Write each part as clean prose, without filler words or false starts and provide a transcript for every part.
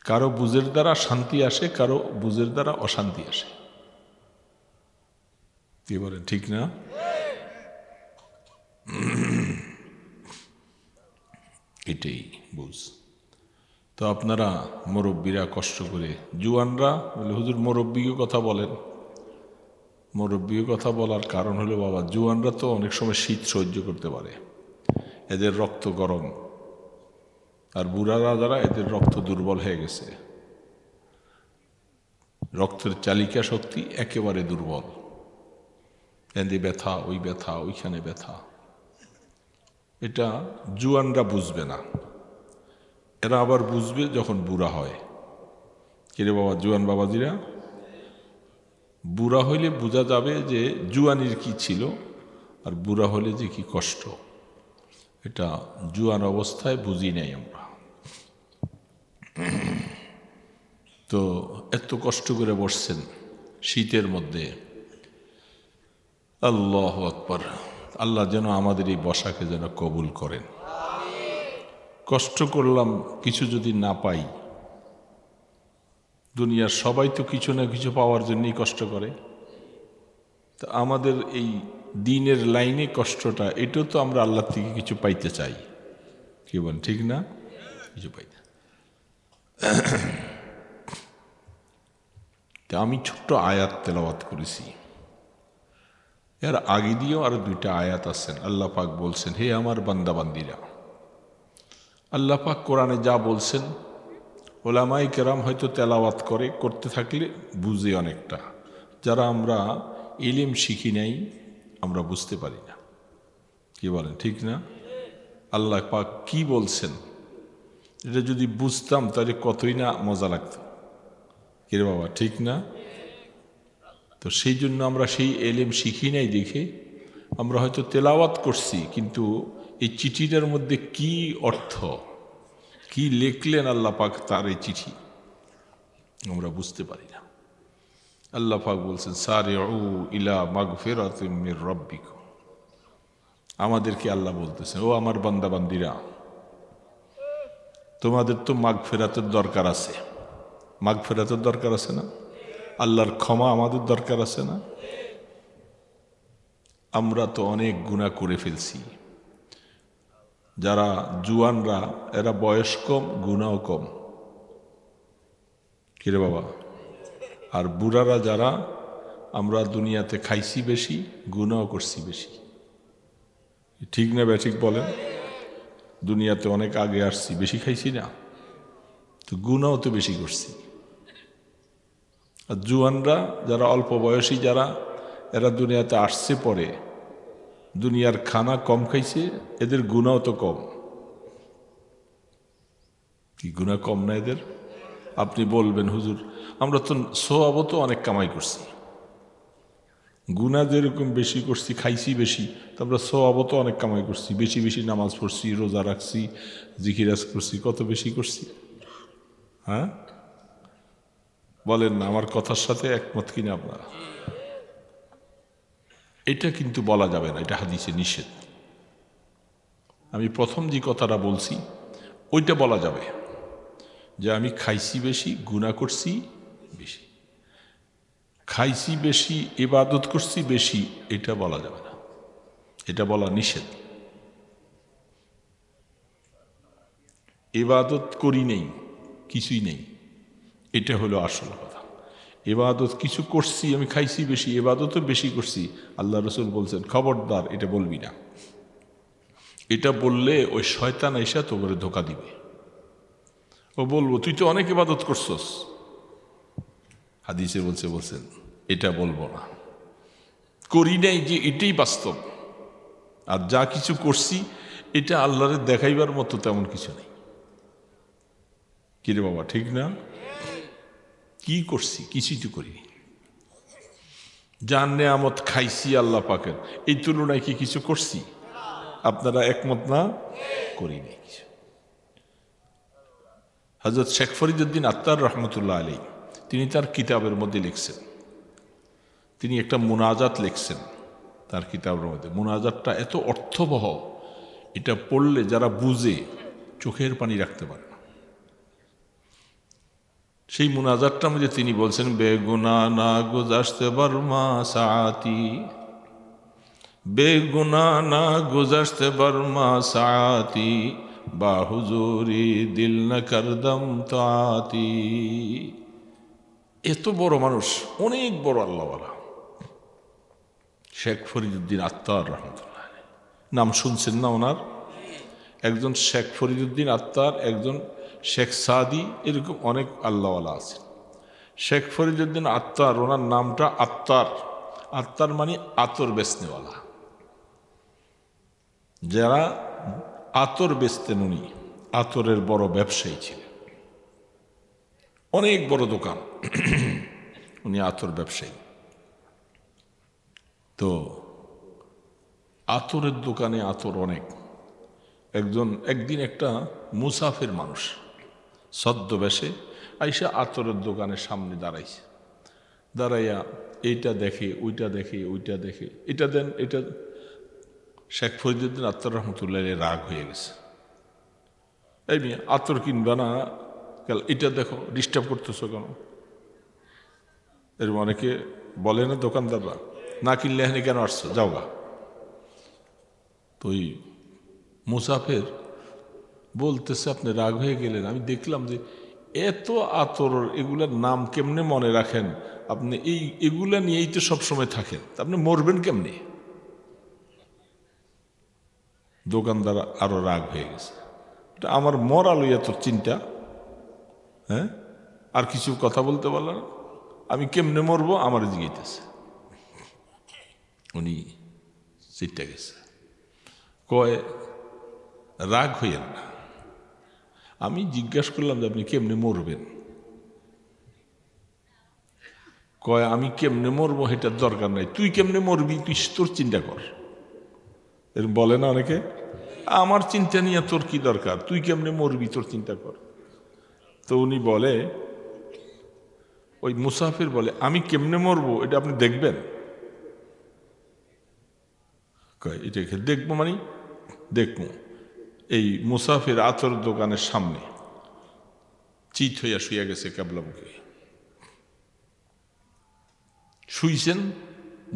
কারো বুঝের দ্বারা শান্তি আসে, কারো বুঝের দ্বারা অশান্তি আসে। কি বলেন, ঠিক না? এটাই বুঝ। তো আপনারা মুরব্বীরা কষ্ট করে, জুয়ানরা বলে হুজুর মুরব্বীও কথা বলেন। মুরব্বীও কথা বলার কারণ হলো বাবা, জুয়ানরা তো অনেক সময় শীত সহ্য করতে পারে, এদের রক্ত গরম। আর বুড়ারা যারা, এদের রক্ত দুর্বল হয়ে গেছে, রক্তের চালিকা শক্তি একেবারে দুর্বল। এদের ব্যথা, ওই ব্যথা, ওইখানে ব্যথা। এটা জুয়ানরা বুঝবে না, এরা আবার বুঝবে যখন বুড়া হয়। কিরে বাবা, জুয়ান বাবাজিরা, বুড়া হইলে বোঝা যাবে যে জুয়ানির কি ছিল, আর বুড়া হলে যে কি কষ্ট। এটা জুয়ান অবস্থায় বুঝি নাই আমরা। তো এত কষ্ট করে বসছেন শীতের মধ্যে, আল্লাহু আকবার। আল্লাহ যেন আমাদের এই বসাকে যেন কবুল করেন। কষ্ট করলাম, কিছু যদি না পাই, দুনিয়ার সবাই তো কিছু না কিছু পাওয়ার জন্যই কষ্ট করে। তা আমাদের এই দিনের লাইনে কষ্টটা, এটাও তো আমরা আল্লাহ থেকে কিছু পাইতে চাই। কি বলেন, ঠিক না? কিছু পাইতে। তা আমি ছোট্ট আয়াত তেলাওয়াত করেছি, এর আগে দিয়েও আরো 2টা আয়াত আছেন। আল্লাহ পাক বলছেন, হে আমার বান্দাবান্দিরা। আল্লাহ পাক কোরআনে যা বলছেন, ওলামাই কেরাম হয়তো তেলাওয়াত করতে থাকলে বুঝে অনেকটা। যারা আমরা ইলম শিখি নাই, আমরা বুঝতে পারি না। কি বলেন, ঠিক না? আল্লাহ পাক কি বলছেন, এটা যদি বুঝতাম তাহলে কতই না মজা লাগতো। কিরে বাবা, ঠিক না? তো সেই জন্য আমরা সেই এলেম শিখি নাই দেখে আমরা হয়তো তেলাওয়াত করছি, কিন্তু এই চিঠিটার মধ্যে কি অর্থ, কি লিখলেন আল্লাহ পাক তার এই চিঠি, আমরা বুঝতে পারি না। আল্লাহ পাক বলছেন, সারিউ ইলা মাগফিরাতিম মির রাব্বিকুম। আমাদেরকে আল্লাহ বলতেছেন, ও আমার বান্দাবান্দিরা, তোমাদের তো মাগফিরাতের দরকার আছে। মাগফিরাতের দরকার আছে না? আল্লাহর ক্ষমা আমাদের দরকার আছে না? আমরা তো অনেক গুনাহ করে ফেলছি। যারা জুয়ানরা, এরা বয়স কম, গুনাহ কম। কিরে বাবা? আর বুড়ারা যারা, আমরা দুনিয়াতে খাইছি বেশি, গুনাহ করছি বেশি। ঠিক না ব্যাঠিক বলেন? দুনিয়াতে অনেক আগে আসছি, বেশি খাইছি না, তো গুনাহ তো বেশি করছি। আর জুয়ানরা যারা অল্প বয়সী, যারা এরা দুনিয়াতে আসছে পরে, দুনিয়ার খানা কম খাইছে, এদের গুনাহ তো কম। কি গুনাহ কম না এদের? আপনি বলবেন, হুজুর আমরা তো সওয়াবও তো অনেক কামাই করছি, গুনাহ যেরকম বেশি করছি, খাইছি বেশি, তো আমরা সওয়াবও তো অনেক কামাই করছি, বেশি বেশি নামাজ পড়ছি, রোজা রাখছি, জিকিরাজ করছি, কত বেশি করছি। হ্যাঁ বলেন না, আমার কথার সাথে একমত কিনা আপনারা? এটা কিন্তু বলা যাবে না, এটা হাদিসে নিষেধ। আমি প্রথম যে কথাটা বলছি ওইটা বলা যাবে, যে আমি খাইছি বেশি, গুনাহ করছি বেশি। খাইছি বেশি, ইবাদত করছি বেশি, এটা বলা যাবে না, এটা বলা নিষেধ। ইবাদত করি নেই, কিছুই নেই, এটা হলো আসল কথা। ইবাদত কিছু করছি, আমি খাইছি বেশি, ইবাদতও বেশি করছি, আল্লাহ রসুল বলছেন খবরদার এটা বলবি না। এটা বললে ওই শয়তান এসে তোকে ধোকা দিবে। ও বলবো তুই তো অনেক ইবাদত করছস, হাদিসে বলছেন এটা বলবো না, করি নাই যে এটাই বাস্তব। আর যা কিছু করছি এটা আল্লাহরে দেখাইবার মতো তেমন কিছু নেই। কিরে বাবা, ঠিক না? কি করছি? কিছুই তো করিনি। যার নেয়ামত খাইছি আল্লাহ পাকের, এই তুলনায় কি কিছু করছি? আপনারা একমত না? করিনি কিছু। হযরত শেখ ফরিদউদ্দীন আত্তার রহমতুল্লাহ আলাইহি, তিনি তার কিতাবের মধ্যে লিখছেন, তিনি একটা মুনাজাত লিখছেন তার কিতাবের মধ্যে। মুনাজাতটা এত অর্থবহ, এটা পড়লে যারা বুঝে চোখের পানি রাখতে পারে না। সেই মুনাজাতটার মধ্যে তিনি বলছেন, বেগুনা না গুজারতে বর্মা সাআতি, বেগুনা না গুজারতে বর্মা সাআতি, বা হুজুরি দিল না করদম তাতি। এত বড় মানুষ, অনেক বড় আল্লাহওয়ালা, শেখ ফরিদুদ্দিন আত্তার রহমতুল্লাহ, নাম শুনছেন না ওনার? একজন শেখ ফরিদুদ্দিন আত্তার, একজন শেখ সাদি, এরকম অনেক আল্লাহওয়ালা আছেন। শেখ ফরিদুদ্দিন আত্তার, ওনার নামটা আত্তার। আত্তার মানে আতর বেচনেওয়ালা, যারা আতর বেচতেন উনি আতরের বড় ব্যবসায়ী ছিলেন, অনেক বড় দোকান উনি আতর ব্যবসায়ী। তো আতরের দোকানে আতর অনেক। একদিন একটা মুসাফির মানুষ ছদ্মবেশে আইসা আতরের দোকানের সামনে দাঁড়াইছে। দাঁড়াইয়া এইটা দেখে, ওইটা দেখে, ওইটা দেখে, এটা দেন, এটা। শেখ ফরিদুদ্দিন আত্তার রহমতুল্লাহ রাগ হয়ে গেছে, এই মেয়ে আতর কিনবা না, এটা দেখো, ডিস্টার্ব করতেছো কেন? এর অনেকে বলে না দোকানদাররা, না কিনলে এখানে কেন আসছো, যাও গা। তো ওই মুসাফির বলতেছে, আপনি রাগ হয়ে গেলেন, আমি দেখলাম যে এত আতর, এগুলার নাম কেমনে মনে রাখেন আপনি? এগুলা নিয়েই তো সবসময় থাকেন, আপনি মরবেন কেমনে? দোকানদার আরো রাগ হয়ে গেছে, আমার মরা লইয়া তোর চিন্তা, হ্যাঁ? আর কিছু কথা বলতে পারল না, আমি কেমনে মরবো আমার জিজ্ঞেস। উনি চিন্তা গেছে, কয় রাগ হইয়েন না, আমি জিজ্ঞাসা করলাম যে আপনি কেমনে মরবেন? কয় আমি কেমনে মরবো এটার দরকার নাই, তুই কেমনে মরবি তুই তোর চিন্তা কর। এরকম বলে না অনেকে, আমার চিন্তা নিয়ে তোর কি দরকার, তুই কেমনে মরবি তোর চিন্তা কর। তো উনি বলে, ওই মুসাফির বলে, আমি কেমনে মরবো এটা আপনি দেখবেন? কয় এটাকে দেখবো মানে? দেখবো, এই মুসাফির আতর দোকানের সামনে চিত হইয়া শুইয়া গেছে কেবলামুখী, শুইছেন,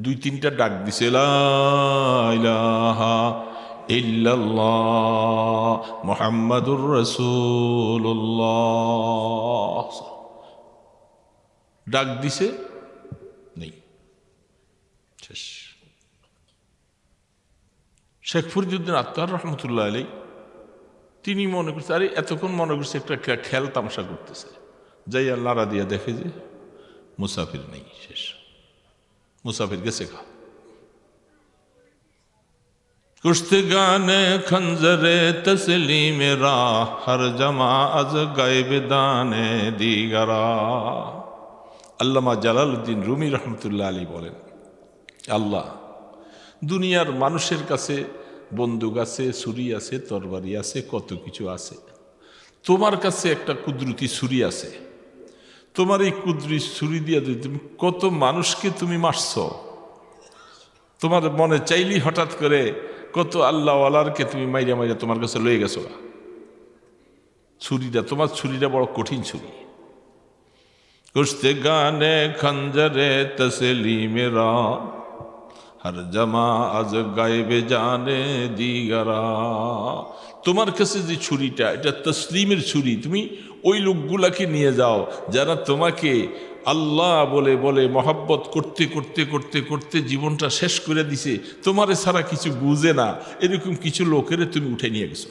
দুই তিনটা ডাক দিছে, লা ইলাহা ইল্লাল্লাহ মুহাম্মাদুর রাসূলুল্লাহ, ডাক দিছে, নেই, শেষ। শেখ ফরিদুদ্দিন আত্তার রহমতুল্লাহ আলাইহি তিনি মনে করছে, আরে এতক্ষণ মনে করছে একটা খেল তামাশা করতেছে, যাই আল্লাহরা দিয়া দেখে যে মুসাফির নেই, শেষ, মুসাফির গেছে খা। কুশতগানে খঞ্জরে তসলিমে রাহ হর জমা আজ গায়ব দানে দিগরা। আল্লামা জালালউদ্দিন রুমি রহমতুল্লাহ আলাইহি বলেন, আল্লাহ দুনিয়ার মানুষের কাছে বন্দুক আছে, ছুরি আছে, তরবারি আছে, কত কিছু আছে, তোমার কাছে একটা কুদরতি ছুরি আছে, তোমার এই কুদরতি ছুরি দিয়ে তুমি কত মানুষকে তুমি মারছ, তোমার মনে চাইলেই হঠাৎ করে কত আল্লাহওয়ালারকে তুমি মাইরা মাইরা তোমার কাছে লয়ে গেছো। ছুরিটা, তোমার ছুরিটা বড় কঠিন ছুরি। কুশতগানে খঞ্জরে তসলিমে রাহ হর জমা আজ গায়েবে জানে দিগরা। তোমার কাছে যে ছুরিটা, এটা তসলিমের ছুরি, তুমি ওই লোকগুলাকে নিয়ে যাও যারা তোমাকে আল্লাহ বলে বলে মহাব্বত করতে করতে করতে করতে জীবনটা শেষ করে দিছে, তোমারে ছাড়া কিছু বুঝে না, এরকম কিছু লোকের তুমি উঠে নিয়ে গেছো,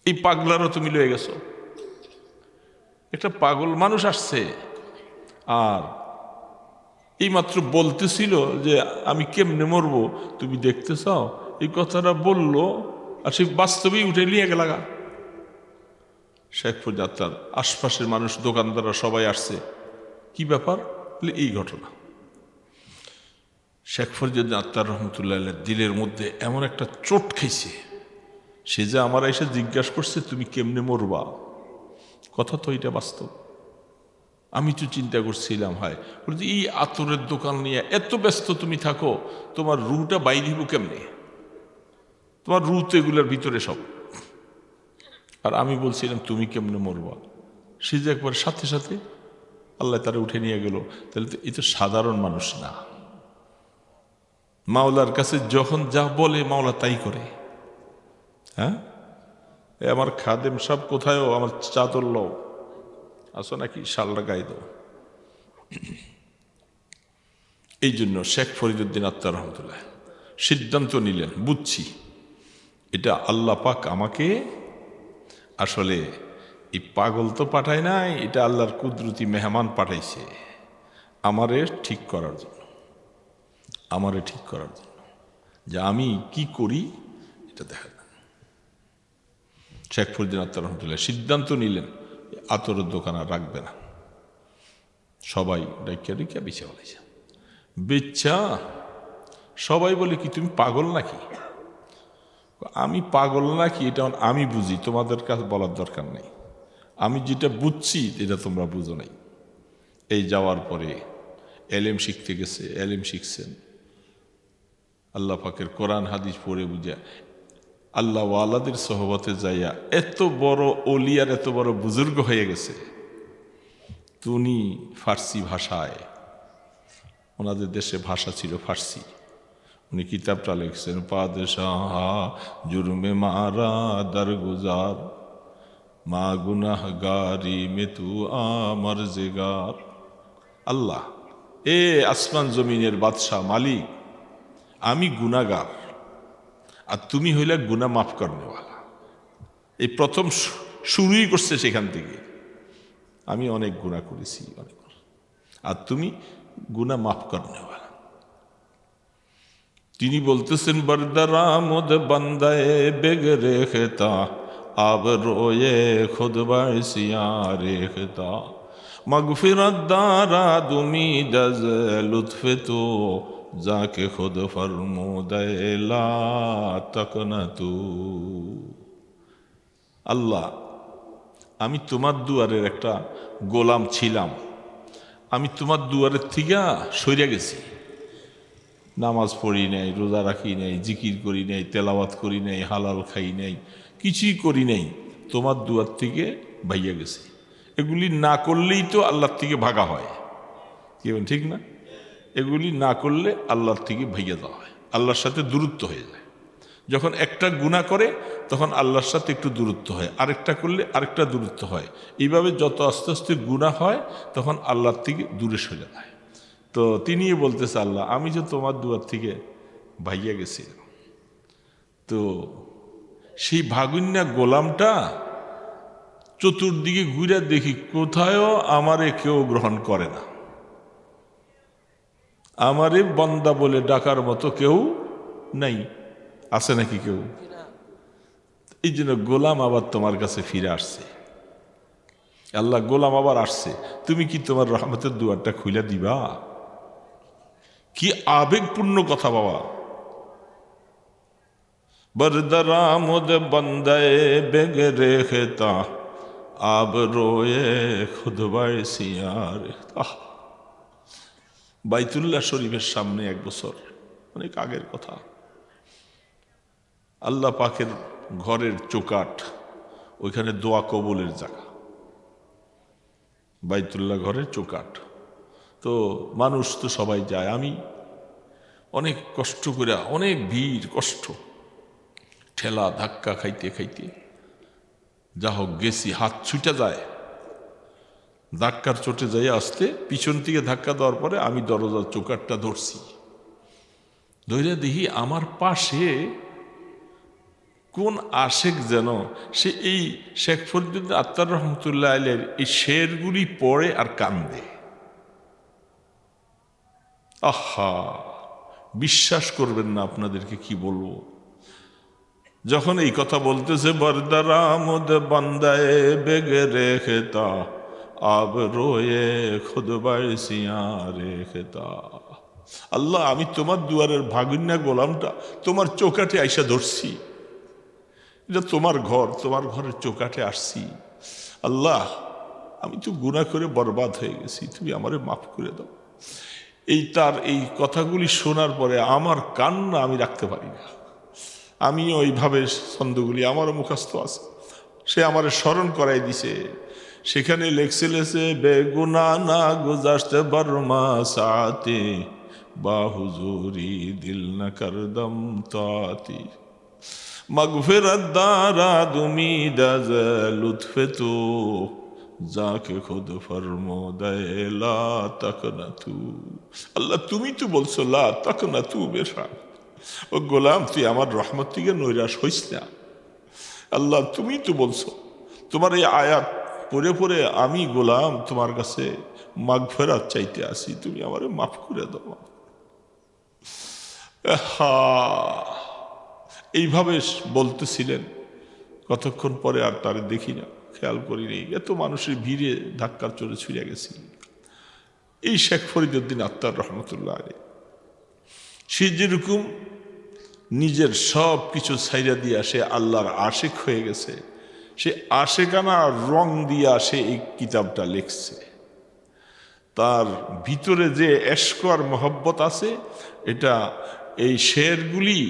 এই পাগলারও তুমি লয়ে গেছো। একটা পাগল মানুষ আসছে, আর এইমাত্র বলতেছিল যে আমি কেমনে মরবো তুমি দেখতে চাও, এই কথাটা বললো, আর সে বাস্তবেই উঠে নিয়ে গেলাগা। শেখ ফরিদ আত্তার আশপাশের মানুষ, দোকানদাররা সবাই আসছে, কি ব্যাপার, এই ঘটনা। শেখ ফরিদ আত্তার রহমতুল্লাহ দিলের মধ্যে এমন একটা চোট খাইছে, সে যে আমার এসে জিজ্ঞাসা করছে তুমি কেমনে মরবা, কথা তো এটা বাস্তব। আমি তো চিন্তা করছিলাম, হয় বলছি এই আতরের দোকান নিয়ে এত ব্যস্ত তুমি থাকো, তোমার রুটা বাইর হইব কেমনে, তোমার রু তো এগুলোর ভিতরে সব। আর আমি বলছিলাম তুমি কেমনে মরবা, সে যে একবার সাথে সাথে আল্লাহ তারা উঠে নিয়ে গেল, তাহলে তো এই তো সাধারণ মানুষ না। মাওলার কাছে যখন যা বলে মাওলা তাই করে। হ্যাঁ, আমার খাদেম সব কোথায়ও আমার চাদর লও, আসো নাকি শালটা গায়ে দাও। এই জন্য শেখ ফরিদুদ্দিন আত্মার রহমতুল্লাহ সিদ্ধান্ত নিলেন, বুঝছি এটা আল্লাহ পাক আমাকে আসলে এই পাগল তো পাঠায় নাই, এটা আল্লাহর কুদরতি মেহমান পাঠাইছে আমারে ঠিক করার জন্য, আমারে ঠিক করার জন্য, যে আমি কি করি এটা দেখা। শেখ ফরিদুদ্দিন আত্মার রহমতুল্লাহ সিদ্ধান্ত নিলেন আতরের দোকান আর রাখবে না, সবাই ডাইকা ডাইকা বেচে বলেছে। বেচা সবাই বলে কি তুমি পাগল নাকি? আমি পাগল নাকি এটা আমি বুঝি, তোমাদের কাছে বলার দরকার নেই। আমি যেটা বুঝছি এটা তোমরা বুঝো নাই। এই যাওয়ার পরে এলেম শিখতে গেছে, এলেম শিখছেন, আল্লাহ পাকের কোরআন হাদিস পড়ে বুঝা আল্লাহ ওয়ালাদের সহবতে যাইয়া এত বড় ওলিয়ার এত বড় বুজুর্গ হয়ে গেছে। উনি ফার্সি ভাষায়, ওনাদের দেশে ভাষা ছিল ফার্সি, উনি কিতাবটা লিখছেন পাদশাহ জুরমে মারা দরগুজার মা গুনাহগারি মে তু আমার জেগার। আল্লাহ, এ আসমান জমিনের বাদশাহ মালিক, আমি গুনাহগার আর তুমি হইলে গুনাহ মাফ করনেওয়ালা। এই প্রথম শুরুই করছে সেখান থেকে, আমি অনেক গুনাহ করেছি অনেক, আর তুমি গুনাহ মাফ করনেওয়ালা। তিনি বলতেছেন বরদারা মুদ বান্দায়ে বেগরে খেতা আব রোয়ে খুদ বাসিয়া রেখতা মগফিরত দারা দুমি দজ লুৎফে তো যাকে খুদ ফরমুদে লা তাকনাতু। আল্লাহ, আমি তোমার দুয়ারের একটা গোলাম ছিলাম, আমি তোমার দুয়ারের থেকে সইরা গেছি, নামাজ পড়ি নাই, রোজা রাখি নাই, জিকির করি নাই, তেলাওয়াত করি নাই, হালাল খাই নাই, কিছুই করি নাই, তোমার দুয়ার থেকে ভাইয়া গেছে। এগুলি না করলেই তো আল্লাহর থেকে ভাগা হয়, কি ঠিক না? এগুলি না করলে আল্লাহর থেকে ভাইয়া দেওয়া হয়, আল্লাহর সাথে দূরত্ব হয়ে যায়। যখন একটা গুনাহ করে তখন আল্লাহর সাথে একটু দূরত্ব হয়, আরেকটা করলে আরেকটা দূরত্ব হয়। এইভাবে যত আস্তে আস্তে গুনাহ হয় তখন আল্লাহর থেকে দূরে সরে যায়। তো তিনি বলতেছে, আল্লাহ, আমি যে তোমার দুয়ার থেকে ভাইয়া গেছি, তো সেই ভাগুন্যা গোলামটা চতুর্দিকে ঘুরে দেখি কোথায়ও আমারে কেউ গ্রহণ করে না, আমারে বন্দা বলে ডাকার মতো কেউ নাই, আছে নাকি কেউ? এই জন্য গোলাম আবার তোমার কাছে ফিরে আসছে। আল্লাহ, গোলাম আবার আসছে, তুমি কি তোমার রহমতের দুয়ারটা খুলে দিবা? কি আবেগপূর্ণ কথা বাবা। বরদরা মুদ বন্দায়ে বেগে রেখতা আব রোয়ে খুদ বাসিয়া রেখতা। বাইতুল্লাহ শরীফের সামনে এক বছর, অনেক আগের কথা, আল্লাহ পাকের ঘরের চৌকাঠ, ওইখানে দোয়া কবুলের জায়গা, বাইতুল্লাহ ঘরের চৌকাঠ। তো মানুষ তো সবাই যায়, আমি অনেক কষ্ট করে, অনেক ভিড়, কষ্ট, ঠেলা ধাক্কা খাইতে খাইতে যা হোক গেছি, হাত ছুটে যায়, ধাক্কার চোটে যাই আসতে, পিছন থেকে ধাক্কা দেওয়ার পরে আমি দরজার চৌকাঠটা ধরছি, ধরে দেখি আমার পাশে কোন আশেক যেন, সে এই শেখ ফরিদুদ্দিন আত্মার রহমতুল্লাহ আলাইহির এই শেরগুলি পড়ে আর কান্দে। আহা, বিশ্বাস করবেন না, আপনাদেরকে কি বলবো। যখন এই কথা বলতেছে, বরদারা মুদ বান্দায়ে বেগে রেখতা আব রোয়ে খুদ বাসিয়া রেখতা। আল্লাহ, আমি তোমার দুয়ারের ভাগুন্যা গোলামটা তোমার চৌকাঠে আইসা ধরছি, এটা তোমার ঘর, তোমার ঘরের চৌকাঠে আসছি। আল্লাহ, আমি তো গুনাহ করে বরবাদ হয়ে গেছি, তুমি আমারে মাফ করে দাও। তার এই কথাগুলি শোনার পরে আমার কান্না আমি রাখতে পারি না। আমি ওইভাবে ছন্দগুলি আমারও মুখস্থ আছে, সে আমারে স্মরণ করাই দিছে, সেখানে লেখছে বেগুনা না গুজারতে বর্মা সাথে বা হুজুরি দিল না করদম তাতি मगफिरत दाराद उम्मीद अज़ लुत्फ़ तो जाके खुद फरमोदे ला तक न तू अल्लाह তুমি তো বলছো লা তাক না তু বেশা ও গোলাম তুই আমার রহমত থেকে নৈরাশ হইস না আল্লাহ তুমি তো বলছো তোমার এই আয়াত পড়ে পড়ে আমি গোলাম তোমার কাছে মাগফিরাত চাইতে আসি তুমি আমারে মাফ করে দাও এইভাবে বলতেছিলেন কতক্ষণ পরে আর তারে দেখি না খেয়াল করি নেই এত মানুষের ভিড়ে ধাক্কার চলে ছুঁড়ে গেছি এই শেখ ফরিদউদ্দিন আত্মার রহমতুল্লাহ আলাইহি সে যেরকম নিজের সব কিছু ছাইরা দিয়া সে আল্লাহর আশেক হয়ে গেছে সে আশেকানা রং দিয়া সে এই কিতাবটা লিখছে তার ভিতরে যে এশক আর মহব্বত আছে এটা এই শেরগুলি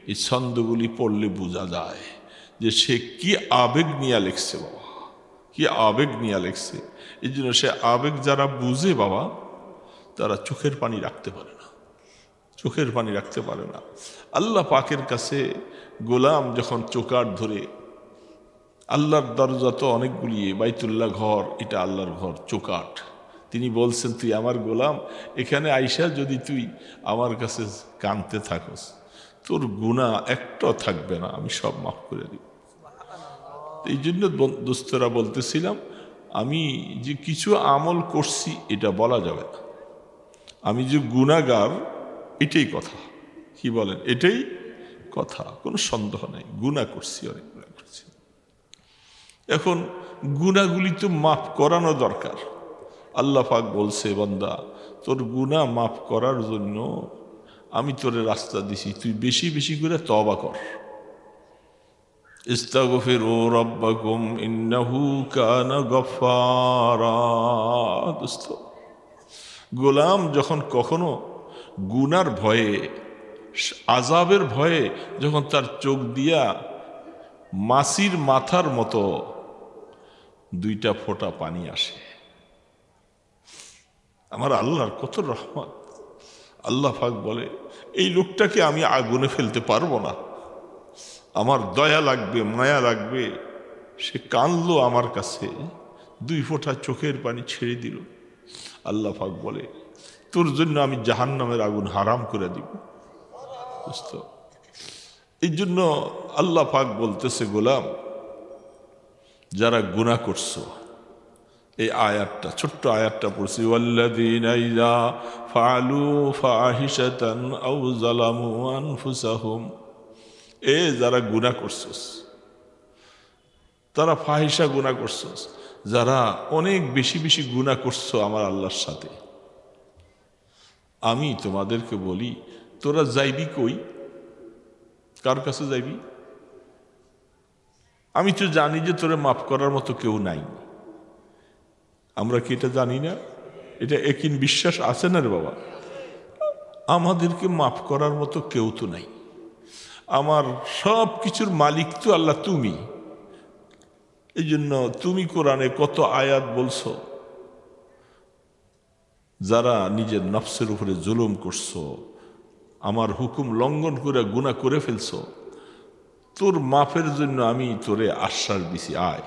এই ছন্দগুলি পড়লে বোঝা যায় যে সে কি আবেগ নিয়ে লিখছে বাবা কি আবেগ নিয়ে লিখছে এই জন্য সে আবেগ যারা বুঝে বাবা তারা চোখের পানি রাখতে পারে না চোখের পানি রাখতে পারে না আল্লাহ পাকের কাছে গোলাম যখন চোকাট ধরে আল্লাহর দরজা তো অনেকগুলি বাইতুল্লাহ ঘর এটা আল্লাহর ঘর চোকাট তিনি বলছেন তুই আমার গোলাম এখানে আইসা যদি তুই আমার কাছে কাঁদতে থাকস তোর গুনাহ একটাও থাকবে না আমি সব মাফ করে দিব এই জন্য দোস্তরা বলতেছিলাম আমি যে কিছু আমল করছি এটা বলা যাবে না আমি যে গুনাহগার এটাই কথা কি বলেন এটাই কথা কোনো সন্দেহ নাই গুনাহ করছি অনেক গুনাহ করছি এখন গুনাহগুলি তো মাফ করানো দরকার আল্লাহ পাক বলছে বান্দা তোর গুনাহ মাফ করার জন্য আমি তোরে রাস্তা দিছি তুই বেশি বেশি করে তওবা কর ইস্তাগফিরু রাব্বাকুম ইন্নাহু কানা গফফারা দোস্ত গোলাম যখন কখনো গুনার ভয়ে আযাবের ভয়ে যখন তার চোখ দিয়া মাছির মাথার মতো দুইটা ফোঁটা পানি আসে আমার আল্লাহর কত রহমত আল্লাহ পাক বলে এই লোকটাকে আমি আগুনে ফেলতে পারবো না আমার দয়া লাগবে মায়া লাগবে সে কাঁদলো আমার কাছে দুই ফোঁটা চোখের পানি ছেড়ে দিল আল্লাহ পাক বলে তোর জন্য আমি জাহান্নামের আগুন হারাম করে দিব বুঝতো এই জন্য আল্লাহ পাক বলতেছে গোলাম যারা গুনাহ করছো এই আয়াতটা ছোট্ট আয়াতটা পড়ছি ওয়াল্লাযীনা ইযা ফাআলু ফাহিশাতান আও যালামু আনফুসাহুম এ যারা গুনাহ করছস তারা ফাহিশা গুনাহ করছস যারা অনেক বেশি বেশি গুনাহ করছো আমার আল্লাহর সাথে আমি তোমাদেরকে বলি তোরা যাইবি কই কার কাছে যাইবি আমি তো জানি যে তোরে মাফ করার মতো কেউ নাই আমরা কি এটা জানি না এটা একিন বিশ্বাস আছে না রে বাবা আমাদেরকে মাফ করার মতো কেউ তো নাই আমার সব কিছুর মালিক তো আল্লাহ তুমি এই জন্য তুমি কোরআনে কত আয়াত বলছো যারা নিজের নফসের উপরে জুলুম করছো আমার হুকুম লঙ্ঘন করে গুনাহ করে ফেলছো তোর মাফের জন্য আমি তোরে আশ্বাস দিছি আয়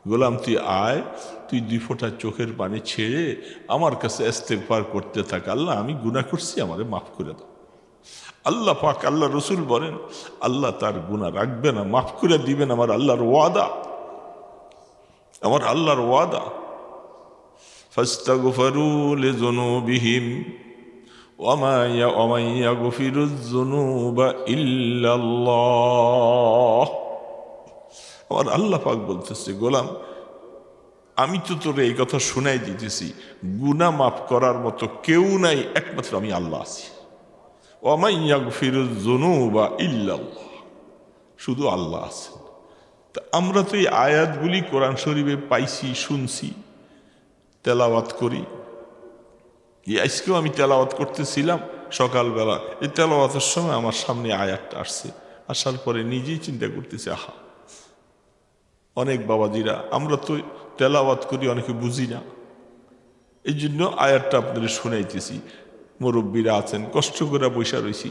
গোলাম তুই আয় তুই দুই ফোঁটা চোখের পানি ছেড়ে আমার কাছে ইস্তেগফার করতে থাক আল্লাহ আমি গুনাহ করছি আমারে মাফ করে দাও আল্লাহ পাক আল্লাহ রসুল বলেন আল্লাহ তার গুনাহ রাখবে না মাফ করে দিবেন আমার আল্লাহর ওয়াদা আমার আল্লাহর ওয়াদা ফাস্তাগফিরু লিযুনুবিহিম ওয়ামা ইয়াগফিরুয যুনুবা ইল্লাল্লাহ আমার আল্লাহ পাক বলতেছে গোলাম আমি তো তোরে এই কথা শোনাই দিতেছি গুনাহ মাফ করার মতো কেউ নাই একমাত্র আমি আল্লাহ আছি ওয়ামা ইয়াগফিরুয যুনুবা ইল্লাল্লাহ শুধু আল্লাহ আছেন তা আমরা তো এই আয়াতগুলি কোরআন শরীফে পাইছি শুনছি তেলাওয়াত করি আজকেও আমি তেলাওয়াত করতেছিলাম সকালবেলা এই তেলাওয়াতের সময় আমার সামনে আয়াতটা আসছে আসার পরে নিজেই চিন্তা করতেছি আহা অনেক বাবাজিরা আমরা তো তেলাওয়াত করি, অনেকে বুঝি না। এই জন্য আয়াতটা আপনাদের শোনাইতেছি। মুরব্বীরা আছেন, কষ্ট করে বৈশা রয়েছি,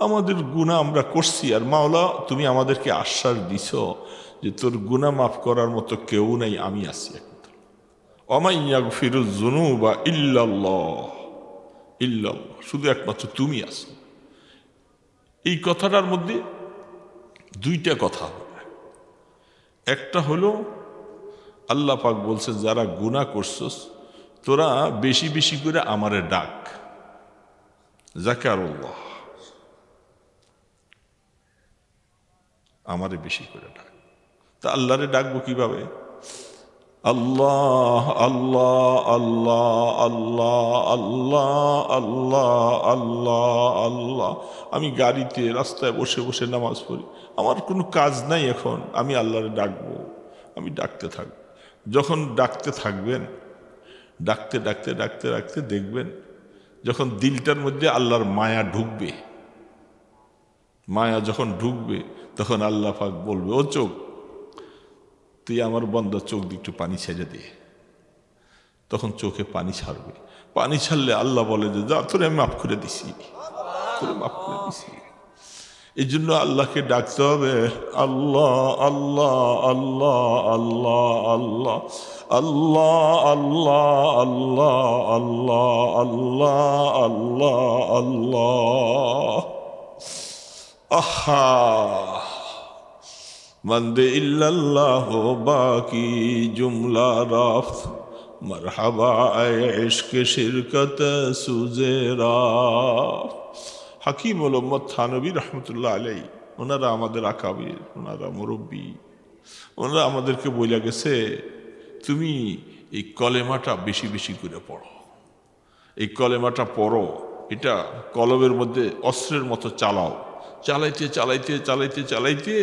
আমাদের গুনাহ আমরা করছি, আর মাওলা তুমি আমাদেরকে আশ্বাস দিছ যে তোর গুনাহ মাফ করার মতো কেউ নাই, আমি আছি একমাত্র। ওয়া ইয়াগফিরুয যুনুবা ইল্লাল্লাহ, ইল্লাল্লাহ, শুধু একমাত্র তুমি আছো। এই কথাটার মধ্যে দুইটা কথা। একটা হলো আল্লাহ পাক বলছেন যারা গুনাহ করছস তোরা বেশি বেশি করে আমারে ডাক, যাকারুল্লাহ, আমারে বেশি করে ডাক। তা আল্লাহরে ডাকবো কিভাবে? আল্লাহ আল্লাহ আল্লাহ আল্লাহ আল্লাহ আল্লাহ আল্লাহ আল্লাহ। আমি গাড়িতে রাস্তায় বসে বসে নামাজ পড়ি, আমার কোনো কাজ নাই, এখন আমি আল্লাহরে ডাকবো, আমি ডাকতে থাকবো। যখন ডাকতে থাকবেন, ডাকতে ডাকতে ডাকতে ডাকতে দেখবেন যখন দিলটার মধ্যে আল্লাহর মায়া ঢুকবে, মায়া যখন ঢুকবে তখন আল্লাহ পাক বলবে, ও চোখ, তুই আমার বন্দার চোখ দিয়ে একটু পানি ছেড়ে দে। তখন চোখে পানি ছাড়বে। পানি ছাড়লে আল্লাহ বলে যে যা, তোরে আমি মাফ করে দিছি, তোরে মাফ করে দিছি। এই জন্য আল্লাহকে ডাকতে হবে আল্লাহ আল্লাহ আল্লাহ আল্লাহ আল্লাহ আল্লাহ আল্লাহ আল্লাহ আল্লাহ আল্লাহ আল্লাহ। আহা মন্দে ইল্লাল্লাহ বাকি জুমলা রাফত মরহাবা ইশকে শিরকত সুজেরা। হাকিম উম্মত থানবী রহমতুল্লাহ আলাইহি, ওনারা আমাদের আকাবির, ওনারা মুরব্বী, ওনারা আমাদেরকে বইলা গেছে তুমি এই কলেমাটা বেশি বেশি করে পড়ো, এই কলেমাটা পড়ো, এটা কলমের মধ্যে অস্ত্রের মতো চালাও। চালাইতে চালাইতে চালাইতে চালাইতে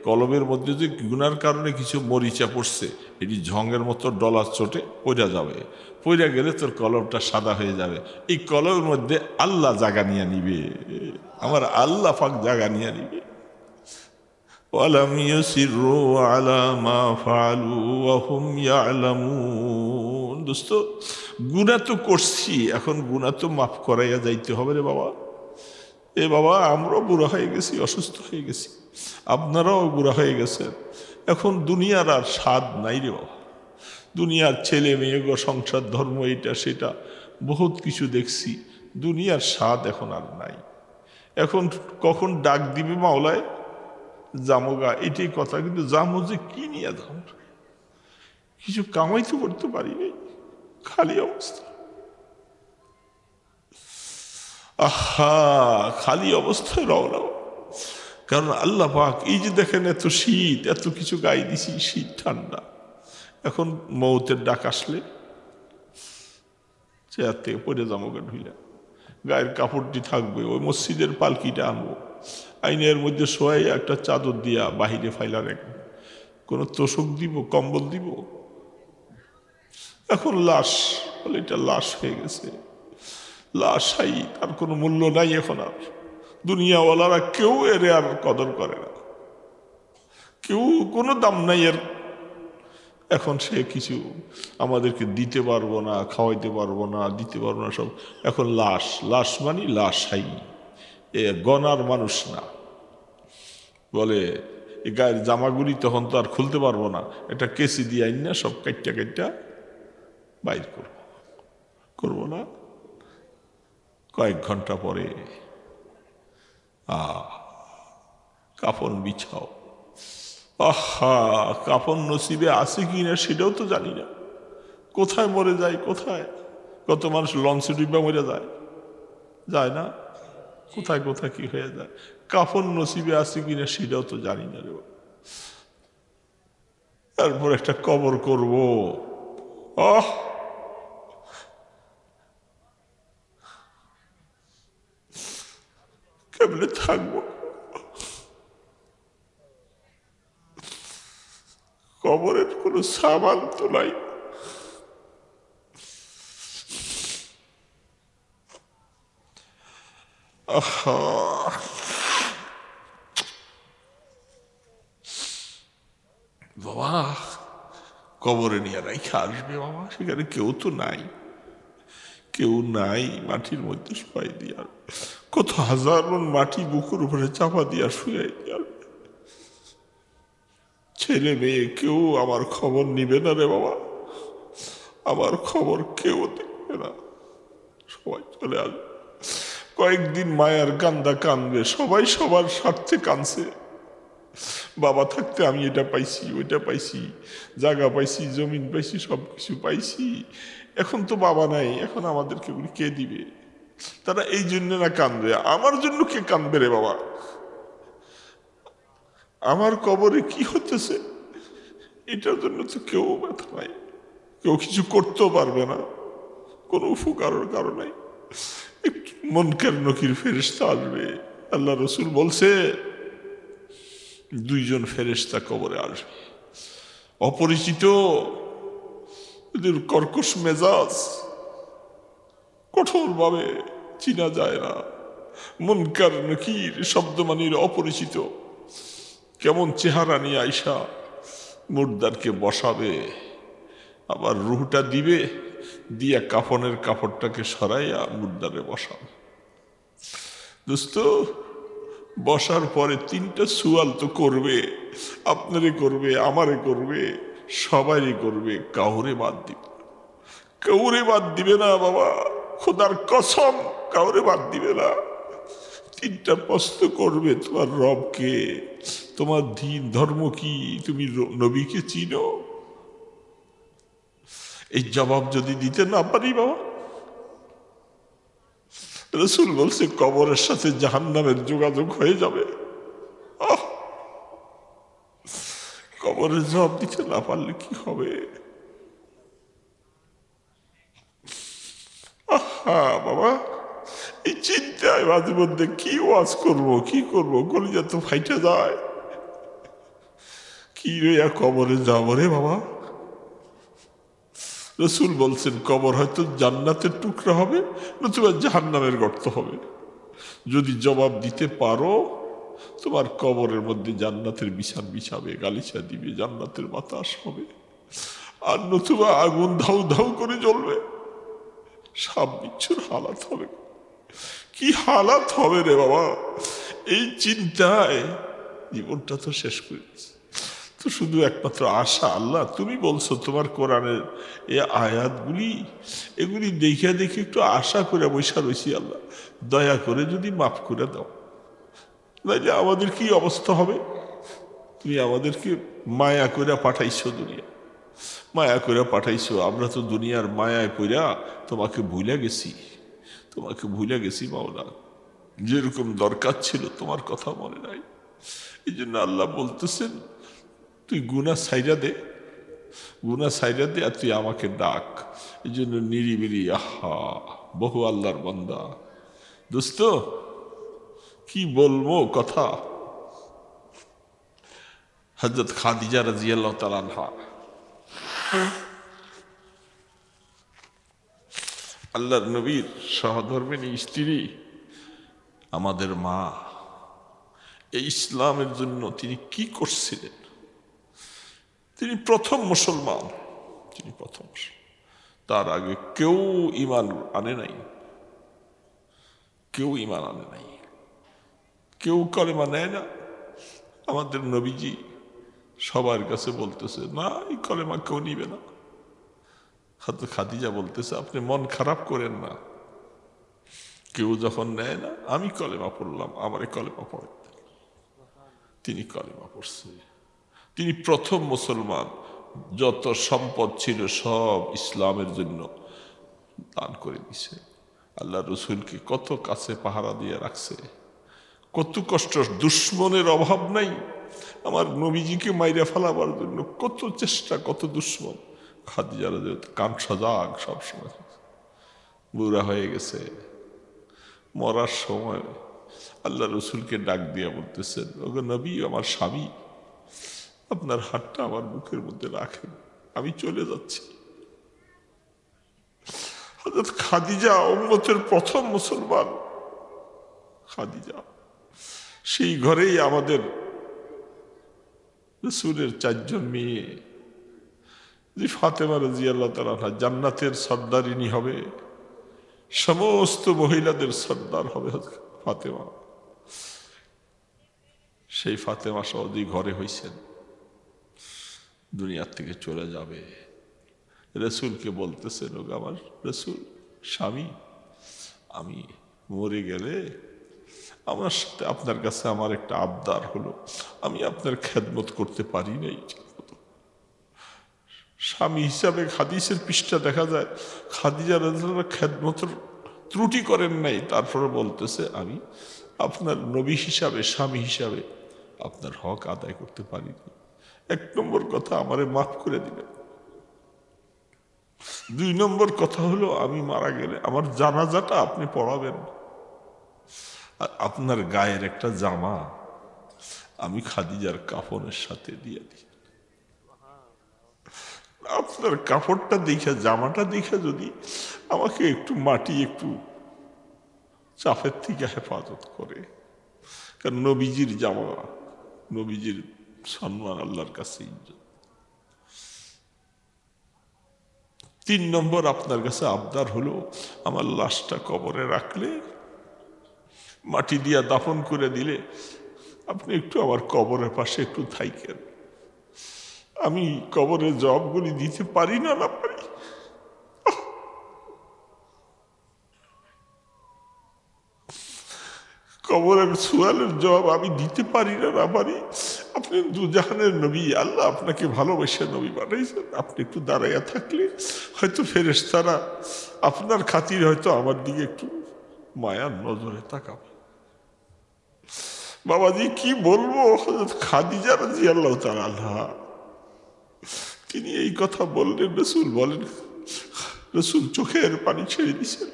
কলমের মধ্যে যে গুনার কারণে কিছু মরিচা পড়ছে, এটি ঝঙের মতো ডলার চোটে পড়া যাবে, পড়া গেলে তোর কলমটা সাদা হয়ে যাবে। এই কলমের মধ্যে আল্লাহ জায়গা নিয়ে নিবে, আমার আল্লাহ পাক জায়গা নিয়ে নিবে। ওয়ালাম ইউসিরু আলা মা ফাআলু ওয়া হুম ইয়ালামুন। দোস্ত, গুনাহ তো করছি, এখন গুনাহ তো মাফ করাইয়া যাইতে হবে রে বাবা। এ বাবা, আমরাও বুড়া হয়ে গেছি, অসুস্থ হয়ে গেছি, আপনারাও বুড়া হয়ে গেছেন, এখন দুনিয়ার আর স্বাদ নাই রে বাবা। দুনিয়ার ছেলে মেয়ে গো, সংসার, ধর্ম, এটা সেটা বহুত কিছু দেখছি, দুনিয়ার স্বাদ এখন আর নাই। এখন কখন ডাক দিবে মাওলায় জামোগা, এটাই কথা, কিন্তু জামো যে কি নিয়ে দাম, কিছু কামাইতে করতে পারি নাই, খালি অবস্থা। আহা, খালি অবস্থায় রওনা। কারণ আল্লাহ পাক এই যে দেখেন এত শীত, এত কিছু গায়ে দিছি, শীত ঠান্ডা, এখন মৌতের ডাক আসলে চেয়ার থেকে পড়ে জামোগা ঢুইলা, গায়ের কাপড়টি থাকবে, ওই মসজিদের পালকিটা আনবো, আইনের মধ্যে শোয়াই একটা চাদর দিয়া বাহিরে ফাইলা রাখবো, কোনো তোষক দিব, কম্বল দিব। এখন লাশ বলে, এটা লাশ হয়ে গেছে, লাশ হাই, তার কোনো মূল্য নাই এখন আর। দুনিয়াওয়ালারা কেউ এর আর কদর করে না, কেউ কোনো দাম নাই এর। এখন সে কিছু আমাদেরকে দিতে পারবো না, খাওয়াইতে পারবো না, দিতে পারবো না, সব এখন লাশ। লাশ মানে লাশ হাই, এ গনার মানুষ না। বলে এই গায়ের জামাগুলি তখন তো আর খুলতে পারবো না, একটা কেসি দিয়ে আইন না সব কাইটটা কাইটটা বাইর করবো না। কয়েক ঘন্টা পরে কাফন বিছাও। আহা, কাফন নসিবে আছে কি না সেটাও তো জানি না, কোথায় মরে যায়, কোথায় কত মানুষ লঞ্চে ডুবা মরে যায়, যায় না, কোথায় কোথায় কি হয়ে যায়, কাফন নসিবে আছে কিনা সেটাও তো জানি না রে। তারপর একটা কবর করব, কেমনে থাকবো, কবরের কোনো সামান তো নাই। বাবা, কবরে নিয়ে রাইখা আসবে বাবা, সেখানে কেউ তো নাই, কেউ নাই, মাটির মধ্যে শুয়াই দিয়া কত হাজার মন মাটি বুকুর উপরে চাপা দিয়া শুয়াই দিয়া ছেলে মেয়ে কেউ আমার খবর নিবে না রে বাবা, আমার খবর কেউ দেখবে না, সবাই চলে আসবে। কয়েকদিন মায়ার কান্দা কানবে, সবাই সবার স্বার্থে কানছে, বাবা থাকতে আমি এটা পাইছি, ওইটা পাইছি, জায়গা পাইছি, জমিন পাইছি, সবকিছু পাইছি, এখন তো বাবা নাই, এখন আমাদেরকে কে দিবে? তারা এই জন্য না কানবে, আমার জন্য কে কানবে রে বাবা? আমার কবরে কি হতেছে এটার জন্য তো কেউ ব্যথা নাই, কেউ কিছু করতেও পারবে না, কোনো উপকারের কারণে একটু মুনকার নকির ফেরেশতা আসবে। আল্লাহ রসুল বলছে দুইজন ফেরেশতা কবরে আসবে, অপরিচিত, এদের কর্কশ মেজাজ, কঠোরভাবে চিনা যায় না, মুনকার নকির শব্দ মানির অপরিচিত, কেমন চেহারা নিয়ে আইসা মুর্দারকে বসাবে, আবার রুহটা দিবে, দিয়া কাফনের কাপড়টাকে সরাইয়া মুর্দারে বসাবে। দোস্ত, বসার পরে তিনটা সুয়াল তো করবে, আপনারে করবে, আমারে করবে, সবারই করবে, কাউরে বাদ দিবে, কাউরে বাদ দিবে না বাবা, খোদার কসম কাউরে বাদ দিবে না। তিনটা প্রশ্ন করবে, তোমার রবকে, তোমার দিন ধর্ম কি, তুমি নবীকে চিনো? এই জবাব যদি দিতে না পারি বাবা, রসুল বলছে কবরের সাথে জাহান্নামের যোগাযোগ হয়ে যাবে। কবরের জবাব দিতে না পারলে কি হবে? আহা বাবা, এই চিন্তায় মাঝে মধ্যে কি ওয়াজ করবো, কি করবো, কলিজা তো ফাইটে যায়। কি রে কবরে যাবো রে বাবা? রসুল বলছেন কবর হয়তো জান্নাতের টুকরা হবে, নতুবা জাহান্নামের গর্ত হবে। যদি জবাব দিতে পারো, তোমার কবরের মধ্যে জান্নাতের বিছান বিছাবে, গালিচা দিবে, জান্নাতের বাতাস হবে, আর নতুবা আগুন ধাউ ধাউ করে জ্বলবে, সাপ বিচ্ছুর হালাত হবে। কি হালাত হবে রে বাবা? এই চিন্তায় জীবনটা তো শেষ করেছে। তো শুধু একমাত্র আশা, আল্লাহ তুমি বলছো তোমার কোরআনের এই আয়াতগুলি, এগুলি দেখে দেখে একটু আশা করে বৈশা রয়েছি, আল্লাহ দয়া করে যদি মাফ করে দাও, নাইলে আমাদের কি অবস্থা হবে? তুমি আমাদেরকে মায়া করে পাঠাইছো, দুনিয়া মায়া করে পাঠাইছো, আমরা তো দুনিয়ার মায়ায় পইরা তোমাকে ভুলে গেছি, তোমাকে ভুলে গেছি মাওলা, যেরকম দরকার ছিল তোমার কথা মনে নাই। এই জন্য আল্লাহ বলতেছেন তুই গুনাহ সাইরা দে, গুনাহ সাইরা দে, আর তুই আমাকে ডাক। এই জন্য নিরিবিলি, আহা বহু আল্লাহর বান্দা, দোস্ত কি বলবো কথা। হযরত খাদিজা রাদিয়াল্লাহু তাআলা আনহা, আল্লাহর নবীর সহধর্মিণী স্ত্রী, আমাদের মা, এই ইসলামের জন্য তিনি কি করছিলেন? তিনি প্রথম মুসলমান, তিনি প্রথম, তার আগে কেউ ঈমান আনে নাই, কেউ ঈমান আনে নাই, কেউ কলেমা নেয় না। আমাদের নবীজি সবার কাছে বলতেছে না, এই কলেমা কেউ নিবে না। হয়তো খাদিজা বলতেছে আপনি মন খারাপ করেন না, কেউ যখন নেয় না, আমি কলেমা পড়লাম, আমারে কলেমা পড়ে। তিনি কলেমা পড়ছে, তিনি প্রথম মুসলমান, যত সম্পদ ছিল সব ইসলামের জন্য দান করে দিছে। আল্লাহ রসুলকে কত কাছে পাহারা দিয়ে রাখছে, কত কষ্ট, দুশ্মনের অভাব নাই। আমার নবীজিকে মাইরা ফেলাবার জন্য কত চেষ্টা, কত দুশ্মন। খাদিজা রাদিয়াল্লাহু কান সজাগ, সবসময় বুড়া হয়ে গেছে, মরার সময় আল্লাহ রসুলকে ডাক দিয়ে বলতেছেন, ওগো নবী, আমার স্বামী, আপনার হাতটা আমার বুকের মধ্যে রাখেন, আমি চলে যাচ্ছি। হযরত খাদিজা উম্মতের প্রথম মুসলমান, খাদিজা। সেই ঘরেই আমাদের রসুলের 4 জন মেয়ে, যে ফাতেমা রাদিয়াল্লাহু তাআলা আনহা জান্নাতের সর্দারিনী হবে, সমস্ত মহিলাদের সর্দার হবে ফাতেমা। সেই ফাতেমা সহজেই ঘরে হইছেন, দুনিয়ার থেকে চলে যাবে। রসুলকে বলতেছেন, ও আমার রসুল স্বামী, আমি মরে গেলে আমার সাথে আপনার কাছে আমার একটা আবদার হলো, আমি আপনার খেদমত করতে পারি নাই। স্বামী হিসাবে হাদিসের পৃষ্ঠা দেখা যায় খাদিজা রাদিয়াল্লাহু আনহা খেদমতের ত্রুটি করেন নাই, তারপরে বলতেছে আমি আপনার নবী হিসাবে, স্বামী হিসাবে আপনার হক আদায় করতে পারিনি। এক নম্বর কথা, আমারে মাফ করে দিলেন। দুই নম্বর কথা হলো, আমি মারা গেলে আমার জানাজাটা আপনি পড়াবেন, আর আপনার গায়ের একটা জামা আমি খাদিজার কাফনের সাথে দিয়ে দিই। আপনার কাপড়টা দেখে, জামাটা দেখে যদি আমাকে একটু মাটি, একটু চাপের থেকে হেফাজত করে, কারণ নবীজির জামা, নবীজির সম্মান আল্লাহর কাছে ইজ্জত। তিন নম্বর, আপনার কাছে আবদার হলো, আমার লাশটা কবরে রাখলে, মাটি দিয়া দাফন করে দিলে, আপনি একটু আমার কবরের পাশে একটু থাইকেন। আমি কবরের জবাবগুলি দিতে পারি না পারি, কবরের সুয়ালের জবাব আমি দিতে পারি না পারি। আপনি দুজাহানের নবী, আল্লাহ আপনাকে ভালোবেসে নবী বানাইছেন, আপনি একটু দাঁড়াইয়া থাকলে হয়তো ফেরেশতারা আপনার খাতির হয়তো আমার দিকে একটু মায়ার নজরে তাকাবে। বাবাজি কি বলবো, হযরত খাদিজা রাদিয়াল্লাহু তাআলা আনহা তিনি এই কথা বললেন, রসুল বলেন, রসুল চোখের পানি ছেড়ে দিয়েছেন।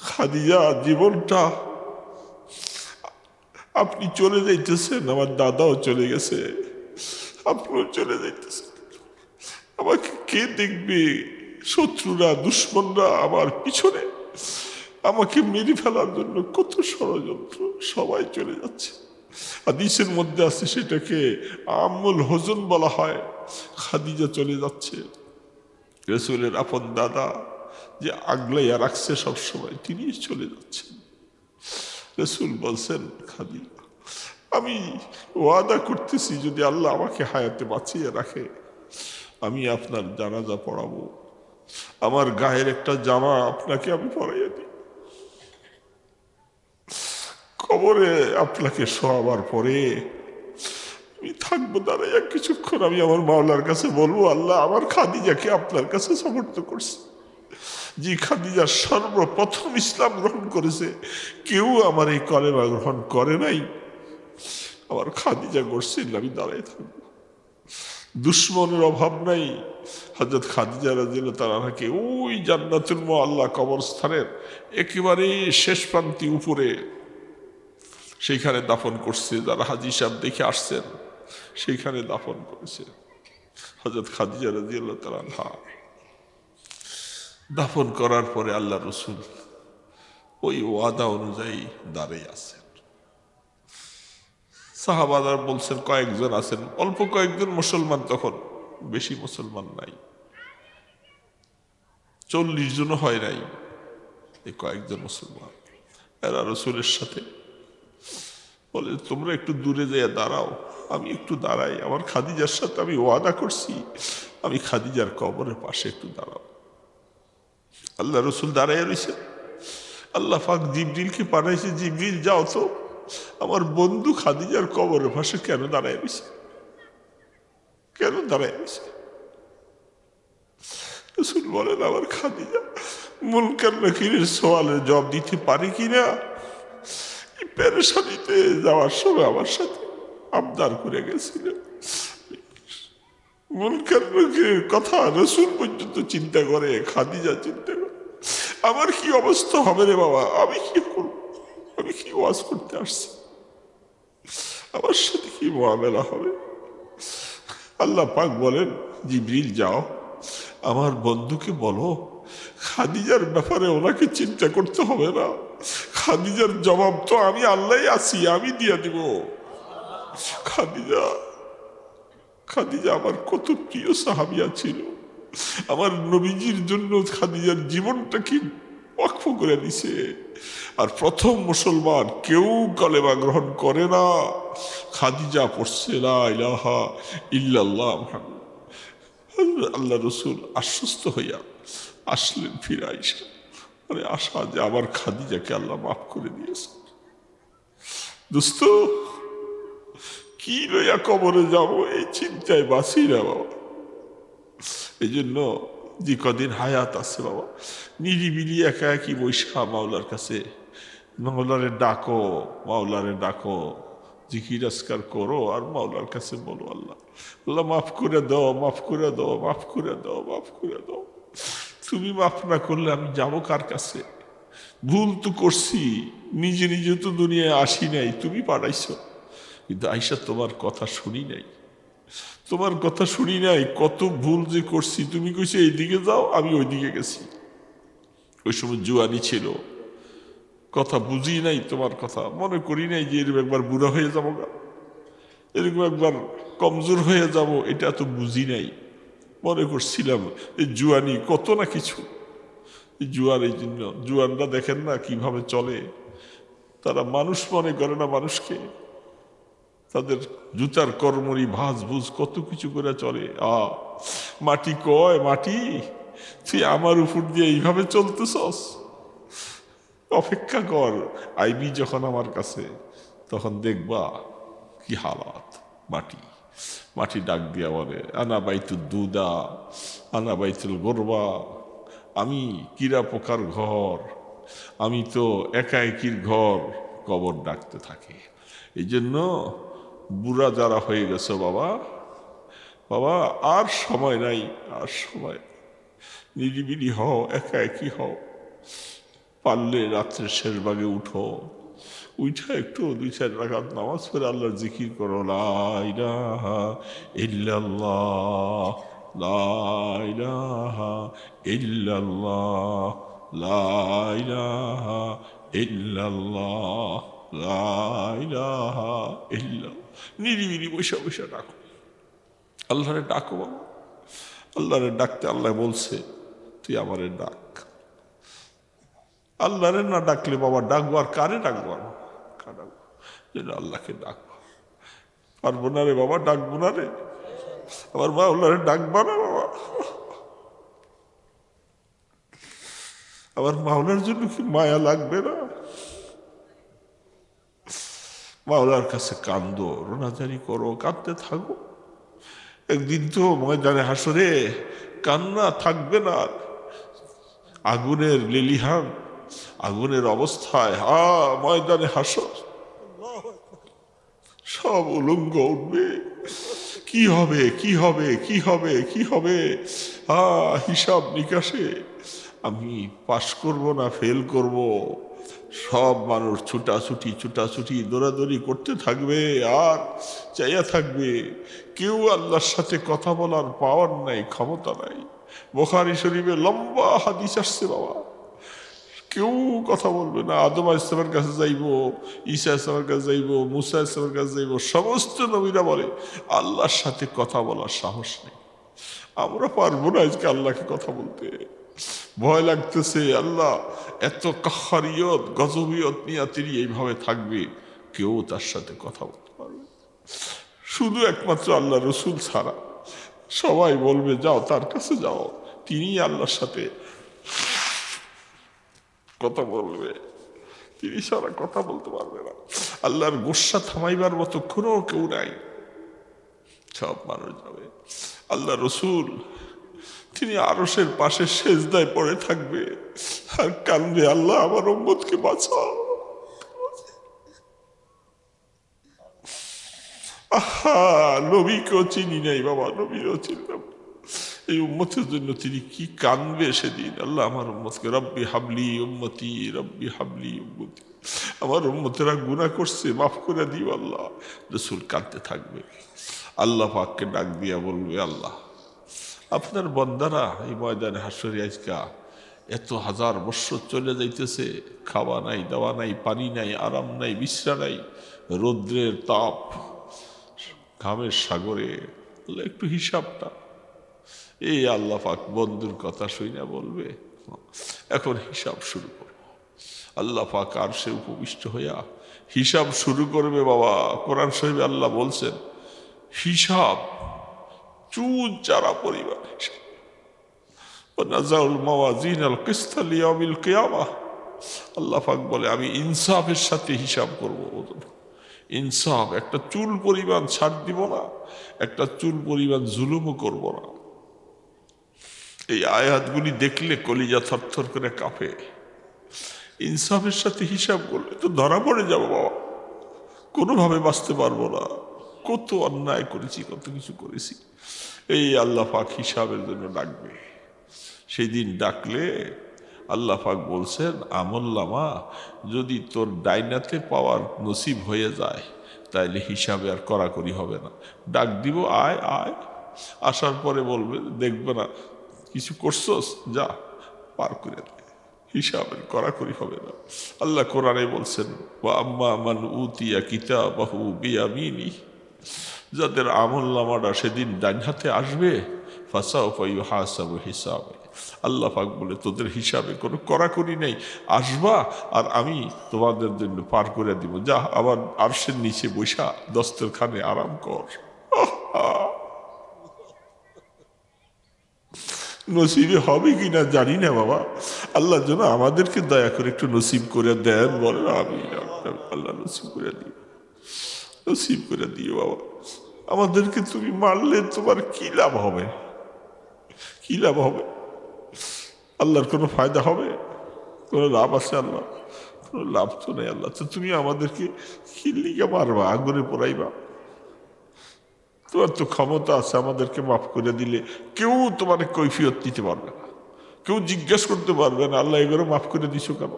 খাদিজা, জীবনটা আপনি চলে যাইতেছেন, আমার দাদাও চলে গেছে, আপনিও চলে যাইতেছেন, আমাকে কে দেখবে? শত্রুরা, দুশ্মনরা আমার পিছনে আমাকে মেরে ফেলার জন্য কত ষড়যন্ত্র, সবাই চলে যাচ্ছে। হাদিসের মধ্যে আছে সেটাকে আমুল হজন বলা হয়। খাদিজা চলে যাচ্ছে, রাসূলের আপন দাদা যে আগলাইয়া রাখছে সবসময়, তিনি চলে যাচ্ছেন। রাসূল বলছেন, খাদিজা আমি ওয়াদা করতেছি, যদি আল্লাহ আমাকে হায়াতে বাঁচিয়ে রাখে, আমি আপনার জানাজা পড়াবো, আমার গায়ের একটা জামা আপনাকে আমি পরাইয়া দিই, কবরে আপনাকে শোয়াবার পরে আমি থাকবো দাঁড়াইয়া কিছুক্ষণ, আমি আমার মাওলার কাছে বলবো, আল্লাহ আমার খাদিজাকে আপনার কাছে সমর্থ করছে। যে খাদিজা সর্বপ্রথম ইসলাম গ্রহণ করেছে, কেউ আমার এই কলেমা গ্রহণ করে নাই, আমার খাদিজা করছে, আমি দাঁড়াই থাকবো। দুশ্মনের অভাব নাই। হযরত খাদিজা রাদিয়াল্লাহু তাআলা আনহাকে ওই জান্নাতুল মুআল্লা কবরস্থানের একেবারে শেষ প্রান্তি উপরে সেইখানে দাফন করছে। যারা হাজী সাহেব দেখে আসছেন সেইখানে দাফন করেছে। হযরত খাদিজা রাদিয়াল্লাহু তাআলা আনহা দাফন করার পরে আল্লাহ রসুল ওই ওয়াদা অনুযায়ী দাঁড়িয়ে আছেন। সাহাবারা বলছেন কয়েকজন আছেন, অল্প কয়েকজন মুসলমান, তখন বেশি মুসলমান নাই, 40 জনও হয় নাই, এই কয়েকজন মুসলমান। এরা রসুলের সাথে বলে, তোমরা একটু দূরে যেয়ে দাঁড়াও, আমি একটু দাঁড়াই, আমার খাদিজার সাথে আমি ওয়াদা করছি, আমি খাদিজার কবরের পাশে একটু দাঁড়াও। আল্লাহ রসুল দাঁড়াইয়া রয়েছে। আল্লাহ পাক জিবরিলকে পাঠাইছে, জিবরিল যাও তো আমার বন্ধু খাদিজার কবরের পাশে কেন দাঁড়ায় রয়েছে, কেন দাঁড়ায় রয়েছে? রসুল বলেন, আমার খাদিজা মুনকার নাকিরের সওয়ালের জবাব দিতে পারে কিনা, এই পেরেশানিতে যাওয়ার সময় আমার সাথে আবদার করে গেছিল। মুনকার নাকিরের কথা রসুল পর্যন্ত চিন্তা করে, খাদিজা চিন্তা করে, আমার কি অবস্থা হবে রে বাবা, আমি কি করব, আমি কি ওয়াজ করতে আসছি, আমার সাথে কি মুআমেলা হবে? আল্লাহ পাক বলেন, জিবরিল যাও আমার বন্ধুকে বলো, খাদিজার ব্যাপারে ওনাকে চিন্তা করতে হবে না, খাদিজার জবাব তো আমি আল্লাহ আছি, আমি দিয়ে দিব। খাদিজা, খাদিজা আমার কত প্রিয় সাহাবিয়া ছিল। আমার নবীজির জন্য খাদিজার জীবনটাকে ওয়াকফ করে দিছে। আর প্রথম মুসলমান কেউ কলেমা গ্রহণ করে না, খাদিজা পড়ছে লা ইলাহা ইল্লাল্লাহ মুহাম্মাদ। আল্লাহ রসুল আশ্বস্ত হইয়া আসলেন ফিরে আইসা, মানে আশা যে আমার খাদিজাকে আল্লাহ মাফ করে দিয়েছে। দোস্ত কি লইয়া কবরে যাব এই চিন্তায় বাঁচি না বাবা। এই জন্য যে কদিন হায়াত আছে বাবা, নিরিবিলি একা একই বৈশা মাওলার কাছে মাওলারে ডাকো, মাওলারে ডাকো, জিকির আজকার করো আর মাওলার কাছে বলো আল্লাহ আল্লাহ মাফ করে দাও, মাফ করে দাও, মাফ করে দাও, মাফ করে দাও। তুমি মাফ না করলে আমি যাব কার কাছে? ভুল তো করছি, নিজে নিজে তো দুনিয়ায় আসি নাই, তুমি পাঠাইছো, কিন্তু আইসা তোমার কথা শুনি নাই, তোমার কথা শুনি নাই। কত ভুল যে করছি, তুমি কইছো এইদিকে যাও, আমি ওইদিকে গেছি। ওই সময় জুয়ানি ছিল, কথা বুঝি নাই, তোমার কথা মনে করি নাই যে এরকম একবার বুড়া হয়ে যাবো গা, এরকম একবার কমজোর হয়ে যাব, এটা তো বুঝি নাই। মনে করছিলাম এই জুয়ানি কত না কিছু। এই জুয়ার, এই জন্য জুয়ানরা দেখেন না কিভাবে চলে, তারা মানুষ মনে করে না মানুষকে, তাদের জুতার কর্মরি ভাজ ভুজ কত কিছু করে চলে। মাটি কয়, মাটি তুই আমার উপর দিয়ে এইভাবে চলতেছস, অপেক্ষা কর, আইবি যখন আমার কাছে তখন দেখবা কি হালাত। মাটি মাটি ডাক দিয়া বলে আনা বাইতুল দুদা, আনা বাইতুল গোরবা, আমি কিরা পোকার ঘর, আমি তো একা একির ঘর। কবর ডাকতে থাকে। এই জন্য বুড়া যারা হয়ে গেছে বাবা, বাবা আর সময় নাই, আর সময়, নিরিবিলি হও, একা একই হও। পারলে রাত্রের শেষ ভাগে উঠো, উঠা একটু 2-4 রাকাত নামাজ পড়ে আল্লাহর জিকির করো, লা ইলাহা ইল্লাল্লাহ, লা ইলাহা ইল্লাল্লাহ, লা ইলাহা ইল্লাল্লাহ, লা ইলাহা ইল্লাল্লাহ। নিরিবিলি বসে বসে ডাকো, আল্লাহরে ডাকো বাবা। আল্লাহরে ডাকতে আল্লাহ বলছে তুই আমারে ডাক। আল্লাহরে না ডাকলে বাবা ডাকবো আর কারে ডাকবো? আল্লাহকে ডাকবো। পারবো না রে বাবা, ডাকবো না রে, আমার মা আল্লাহরে ডাকবা না বাবা। আমার মাওলার জন্য কি মায়া লাগবে না? মাওলার কাছে কান্দো, রোনাজারি করো, কাঁদতে থাকো। একদিন তো ময়দানে হাসরে কান্না থাকবে না। আগুনের লেলিহান, আগুনের অবস্থায় ময়দানে হাসর সব উলঙ্গ উঠবে। কি হবে, কি হবে, কি হবে, কি হবে? হিসাব নিকাশে আমি পাশ করব না ফেল করব। সব মানুষ ছুটাছুটি দৌড়াদৌড়ি করতে থাকবে আর চাইয়া থাকবে। কেউ আল্লাহর সাথে কথা বলার পাওয়ার নাই, ক্ষমতা নাই। বুখারী শরীফে লম্বা হাদিস আসছে বাবা, কেউ কথা বলবে না। আদম ইসলামের কাছে যাইব, ঈসা ইসলামের কাছে যাইব, মুসা ইসলামের কাছে যাইব, সমস্ত নবীরা বলে আল্লাহর সাথে কথা বলার সাহস নেই। আমরা পারবো না আজকে আল্লাহকে কথা বলতে, ভয় লাগতেছে। আল্লাহ এত কাহারিয়ত গজবিয়ত নিয়ে তিনি এইভাবে থাকবে, কেউ তার সাথে কথা বলতে পারবে শুধু একমাত্র আল্লাহ রসুল ছাড়া। সবাই বলবে যাও তার কাছে যাও, তিনি আল্লাহর সাথে কথা বলবে, তিনি সারা কথা বলতে পারবে না। আল্লাহর গোসা থামাইবার মতো কোনো কেউ নাই, সব মানুষ যাবে। আল্লাহ রসুল তিনি আরশের পাশে সেজদায় পড়ে থাকবে আর কান্দবে, আল্লাহ আমার উম্মতকে বাঁচাও। নবীকেও চিনি নাই বাবা, নবীও চিনলাম। এই উম্মতের জন্য তিনি কি কান্দবে সেদিন। আল্লাহ আমার উম্মতকে, রব্বি হাবলি উম্মতি, রব্বি হাবলি উম্মতি, আমার উম্মতেরা গুনাহ করছে, মাফ করে দিও আল্লাহ। রসুল কাঁদতে থাকবে, আল্লাহ পাককে ডাক দিয়া বলবে আল্লাহ আপনার বন্দারা এই ময়দানে হাসরে আজকা এত হাজার বৎসর চলে যাইতেছে, খাওয়া নাই, দাওয়া নাই, পানি নাই, আরাম নাই, বিশ্রাম নাই, রৌদ্রের তাপ, ঘামের সাগরে। একটু হিসাবটা এই আল্লাহ পাক বন্ধুর কথা শুনে বলবে এখন হিসাব শুরু করো। আল্লাহ পাক আরশে উপবিষ্ট হইয়া হিসাব শুরু করবে বাবা। কোরআন শরীফে আল্লাহ বলছেন হিসাব চুল চারা পরিমাণ হিসাব। নাযাউল মাওয়াজিন আল কিসত লিয়াউমিল কিয়ামাহ, আল্লাহ পাক বলে আমি ইনসাফের সাথে হিসাব করব। ইনসাফ, একটা চুল পরিমাণ ছাড় দিব না, একটা চুল পরিমাণ জুলুমও করব না। এই আয়াতগুলি দেখলে কলিজা থরথর করে কাঁপে। ইনসাফের সাথে হিসাব করলে তো ধরা পড়ে যাবো বাবা, কোনোভাবে বাঁচতে পারবো না। কত অন্যায় করেছি, কত কিছু করেছি। এই আল্লাহ পাক হিসাবের জন্য ডাকবে। সেই দিন ডাকলে আল্লাহ পাক বলছেন আমলনামা যদি তোর ডাইনাতে পাওয়ার নসিব হয়ে যায় তাইলে হিসাবে আর কড়াকড়ি হবে না। ডাক দিব আয় আয়, আসার পরে বলবে দেখবে না কিছু করছস, যা পার করে দে, হিসাবের কড়াকড়ি হবে না। আল্লাহ কোরআনে বলছেন ওয়া আম্মা মান উতিয়া কিতাবাহু বিয়ামিনি, যাদের আমলনামাটা সেদিন ডান হাতে আসবে ফাসাউফা ইউহাসাবু হিসাবে, আল্লাহ পাক বলে তোদের হিসাবে কোনো কড়াকড়ি নেই, আসবা আর আমি তোমাদের জন্য পার করে দিব। যা আবার আরশের নিচে বৈশা দস্তরখানে আরাম কর। নসিবে হবে কিনা জানি না বাবা, আল্লাহ যেন আমাদেরকে দয়া করে একটু নসিব করে দেন। বলে আমি আল্লাহ নসিব করে দিও, নসিব করে দিও বাবা। আমাদেরকে তুমি মারলে তোমার কি লাভ হবে? কি লাভ হবে? আল্লাহর কোনো ফায়দা হবে? কোনো লাভ আছে আল্লাহ? কোনো লাভ তো নেই আল্লাহ। তো তুমি আমাদেরকে কি লিগে মারবা, আগুনে পোড়াইবা? তোমার তো ক্ষমতা আছে আমাদেরকে মাফ করে দিলে, কেউ তোমার কৈফিয়ত দিতে পারবে না, কেউ জিজ্ঞেস করতে পারবে না আল্লাহ এগুলো মাফ করে দিছো কেন।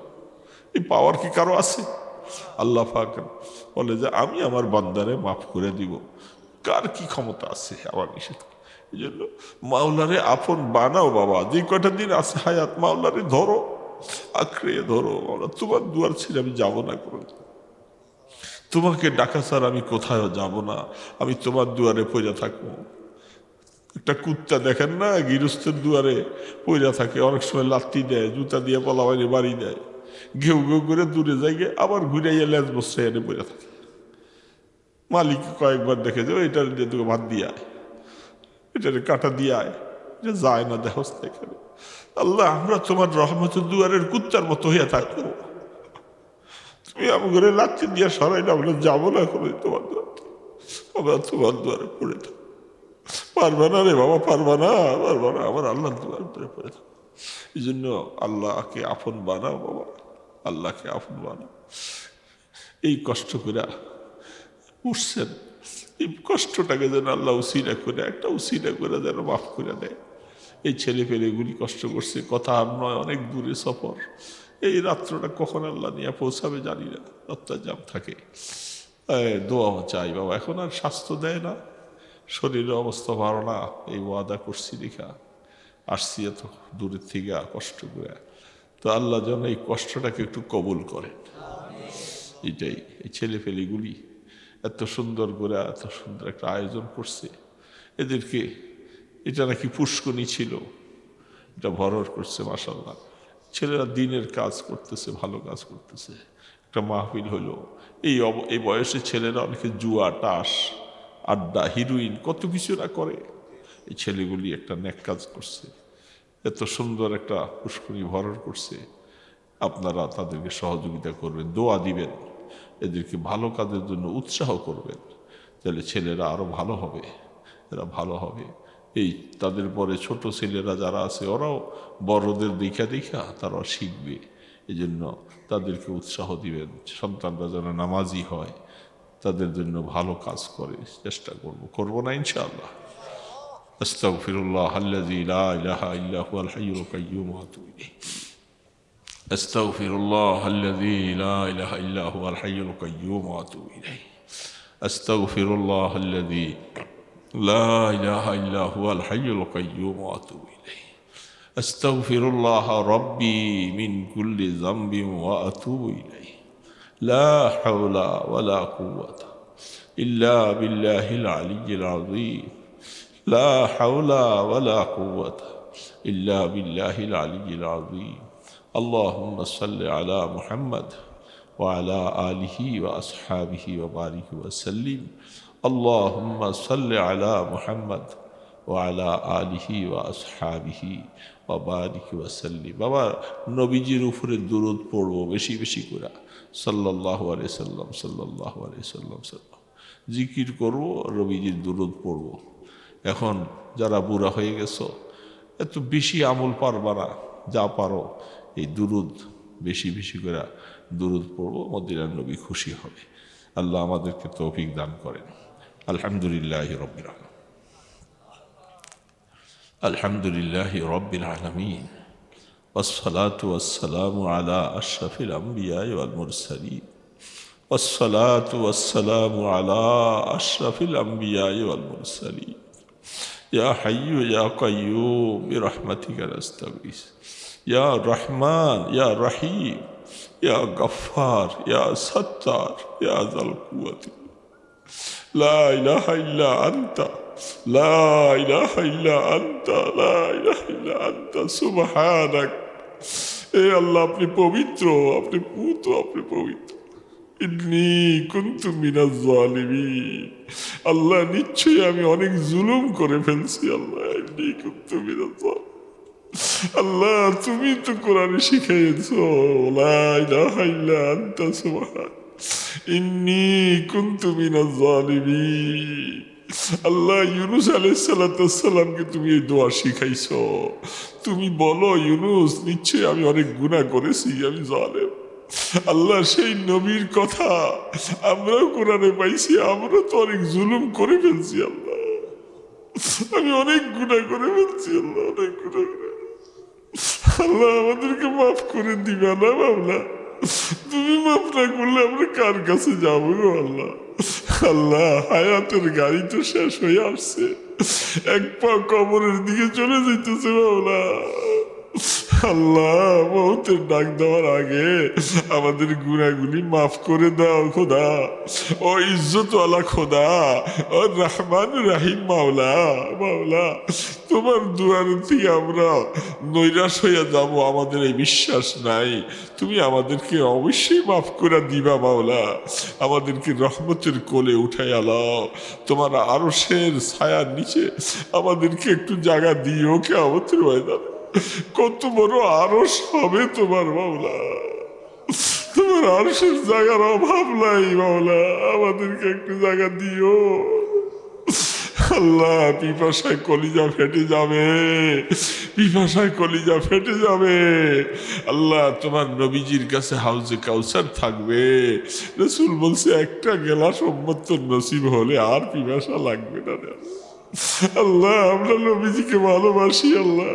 এই পাওয়ার কি কারো আছে? আল্লাহ পাক বলে যে আমি আমার বান্দারে মাফ করে দিব, কার কি ক্ষমতা আছে আমার নিষেধ? এই জন্য মাওলারে আপন বানাও বাবা। যে কয়টা দিন আছে হায়াত মাওলারে ধরো, আঁকড়ে ধরো। মাওলা তোমার দুয়ার ছেড়ে আমি যাবো না, করে তোমাকে ডাকা ছাড়া আমি কোথাও যাব না, আমি তোমার দুয়ারে পইরা থাকবো। একটা কুত্তা দেখেন না গৃহস্থের দুয়ারে পইরা থাকে, অনেক সময় লাত্তি দেয়, জুতা দিয়ে পলাবাইরে বাড়ি দেয়, ঘেউ ঘেউ করে দূরে যাই আবার ঘুরাইয়া লেজ বসে এনে পইরা থাকে। মালিক কয়েকবার দেখে যে এটার দিয়ে তোকে ভাত দিয়ে আয়, এটার কাটা দিয়ে আয়, এটা যায় না দেহস এখানে। আল্লাহ আমরা তোমার রহমতের দুয়ারের কুত্তার মতো হইয়া থাকবো, তুমি আমার লাচ্ছি দিয়ে সরাই না, আমরা যাবো না এখন তোমার দুয়ারে, আমরা তোমার দুয়ারে পড়ে থাকবো। পারবা না রে বাবা, পারবা না, পারবা না, আমার আল্লাহর দুয়ারে পড়ে থাকবো। এই জন্য আল্লাহকে আপন বানাও বাবা, আল্লাহকে আপন বানাও। এই কষ্ট করে উঠছেন, এই কষ্টটাকে যেন আল্লাহ উসিলা করে, একটা উসিলা করে যেন মাফ করে দেয়। এই ছেলে পেলেগুলি কষ্ট করছে, কথা আর নয়, অনেক দূরে সফর। এই রাত্রটা কখন আল্লাহ নিয়ে পৌঁছাবে জানি না, রাতটা জাম থাকে। দোয়া চাই বাবা, এখন আর স্বাস্থ্য দেয় না, শরীরের অবস্থা ভালো না। এই ওয়াদা করছি দেখা আসছি এত দূরের থেকে কষ্ট করে, তো আল্লাহ যেন এই কষ্টটাকে একটু কবুল করেন। এটাই, এই ছেলে পেলেগুলি এত সুন্দর করে এত সুন্দর একটা আয়োজন করছে, এদেরকে এটা নাকি পুষ্কনি ছিল, এটা ভরর করছে মাশাআল্লাহ। ছেলেরা দিনের কাজ করতেছে, ভালো কাজ করতেছে। একটা মাহফিল হইল, এই বয়সে ছেলেরা অনেকে জুয়া, টাস, আড্ডা, হিরোইন, কত কিছু না করে। এই ছেলেগুলি একটা নেক কাজ করছে, এত সুন্দর একটা পুষ্করণী ভরর করছে। আপনারা তাদেরকে সহযোগিতা করবেন, দোয়া দিবেন, এদেরকে ভালো কাজের জন্য উৎসাহ করবেন, তাহলে ছেলেরা আরো ভালো হবে, এরা ভালো হবে। এই তাদের পরে ছোট ছেলেরা যারা আছে ওরাও বড়দের দেখা দেখা তারাও শিখবে। এই জন্য তাদেরকে উৎসাহ দিবেন, সন্তানরা যেন নামাজি হয়, তাদের জন্য ভালো কাজ করে চেষ্টা করব না ইনশাআল্লাহ। আস্তাগফিরুল্লাহ আল্লাযী লা ইলাহা ইল্লা হুয়াল হাইয়ুল কাইয়্যুম ওয়া আতুবু ইলাইহি। আস্তাগফিরুল্লাহ আল্লাযী লা ইলাহা ইল্লা হুয়াল হাইয়ুল কাইয়্যুম ওয়া আতুবু ইলাইহি। আস্তাগফিরুল্লাহ আল্লাযী লা ইলাহা ইল্লা হুয়াল হাইয়ুল কাইয়্যুম ওয়া আতুবু ইলাইহি। আস্তাগফিরুল্লাহ রাব্বী মিন কুল্লি যামবিন ওয়া আতুবু ইলাইহি। লা হাওলা ওয়া লা কুওয়াতা ইল্লা বিল্লাহিল আলিয়্যিল আযীম। লা হাওলা ওয়ালা কুওয়াতা ইল্লা বিল্লাহিল আলিয়্যিল আযীম। আল্লাহুম্মা সাল্লি আলা মুহাম্মাদ ওয়া আলা আলিহি ওয়া আসহাবিহি ওয়া বারিক ওয়া সাল্লিম। আল্লাহুম্মা সাল্লি আলা মুহাম্মাদ ওয়া আলা আলিহি ওয়া আসহাবিহি ওয়া বারিক ওয়া সাল্লিম। বাবা, নবীজির উপরে দুরূদ পড়বো বেশি বেশি করে, সাল্লাল্লাহু আলাইহি সাল্লাম, সাল্লাল্লাহু আলাইহি সাল্লাম। জিকির করবো, নবীজির দুরূদ পড়বো। এখন যারা বুড়া হয়ে গেছো, এত বেশি আমল পারবা না, যা পারো এই দুরূদ বেশি বেশি করে দুরূদ পড়বো, মদিনার নবী খুশি হবে। আল্লাহ আমাদেরকে তৌফিক দান করেন। আলহামদুলিল্লাহি রাব্বিল আলামিন। আলহামদুলিল্লাহি রাব্বিল আলামিন। والصلاة والسلام على أشرف الأنبياء والمرسلين. والصلاة والسلام على أشرف الأنبياء والمرسلين. يا حي يا قيوم برحمتك نستغيث. يا رحمن يا رحيم يا غفار يا ستار يا ذا القوة. لا إله إلا أنت، لا إله إلا أنت، لا إله إلا أنت سبحانك. এ আল্লাহ, আপনি পবিত্র, আপনি পূত, আপনি পবিত্র। ইন্নী কুনতু মিনাজ জালিমিন। আল্লাহ, নিশ্চয়ই আমি অনেক জুলুম করে ফেলছি। আল্লাহ, ইন্নী কুনতু মিনাজ জালিমিন। আল্লাহ, তুমি তো কোরআনে শিখিয়েছো, লা ইলাহা ইল্লা আনতা সুবহানাক ইন্নী কুনতু মিনাজ জালিমিন। আল্লাহ, ইউনুস আলাইহিস সালামকে তুমি এই দোয়া শিখাইছো। তুমি বলো, ইউনুস, নিশ্চয়ই আমি অনেক গুনাহ করেছি, আমি জালেম। আল্লাহ, সেই নবীর কথা আমরাও কোরআনে পাইছি, আমরা তো অনেক জুলুম করে ফেলছি। আল্লাহ, আমি অনেক গুনাহ করে ফেলছি। আল্লাহ, অনেক গুনাহ করে। আল্লাহ, আমাদেরকে মাফ করে দিবা না মাওলা। তুমি মাফ না করলে আমরা কার কাছে যাবো গো আল্লাহ? আল্লাহ, হায়াতের গাড়ি তো শেষ হয়ে আসছে, এক পা কবরের দিকে চলে যাইতেছে মাওলা। আল্লাহ, মৌতের ডাক দেওয়ার আগে আমাদের গুনাহগুলি মাফ করে দাও খোদা। ও ইজ্জতওয়ালা খোদা, ও রহমান রাহিম মাওলা, মাওলা, তোমার দুয়ার থেকে আমরা নৈরাশ হইয়া যাব, আমাদের এই বিশ্বাস নাই। তুমি আমাদেরকে অবশ্যই মাফ করে দিবা মাওলা। আমাদেরকে রহমতের কোলে উঠাইয়া লাও, তোমার আরশের ছায়ার নিচে আমাদেরকে একটু জায়গা দিও কিয়ামতের ময়দানে। কত বড় আরশ হবে তোমার মাওলা, তোমার আরশের জায়গার অভাব নাই মাওলা, আমাদেরকে একটু জায়গা দিও। আল্লাহ, পিপাসায় কলিজা ফেটে যাবে, পিপাসায় কলিজা ফেটে যাবে। আল্লাহ, তোমার নবীজির কাছে হাউজে কাউসার থাকবে। রাসূল বলছে, একটা গেলাস উম্মত নসিব হলে আর পিপাসা লাগবে না। আল্লাহ, আমরা নবীজিকে ভালোবাসি। আল্লাহ,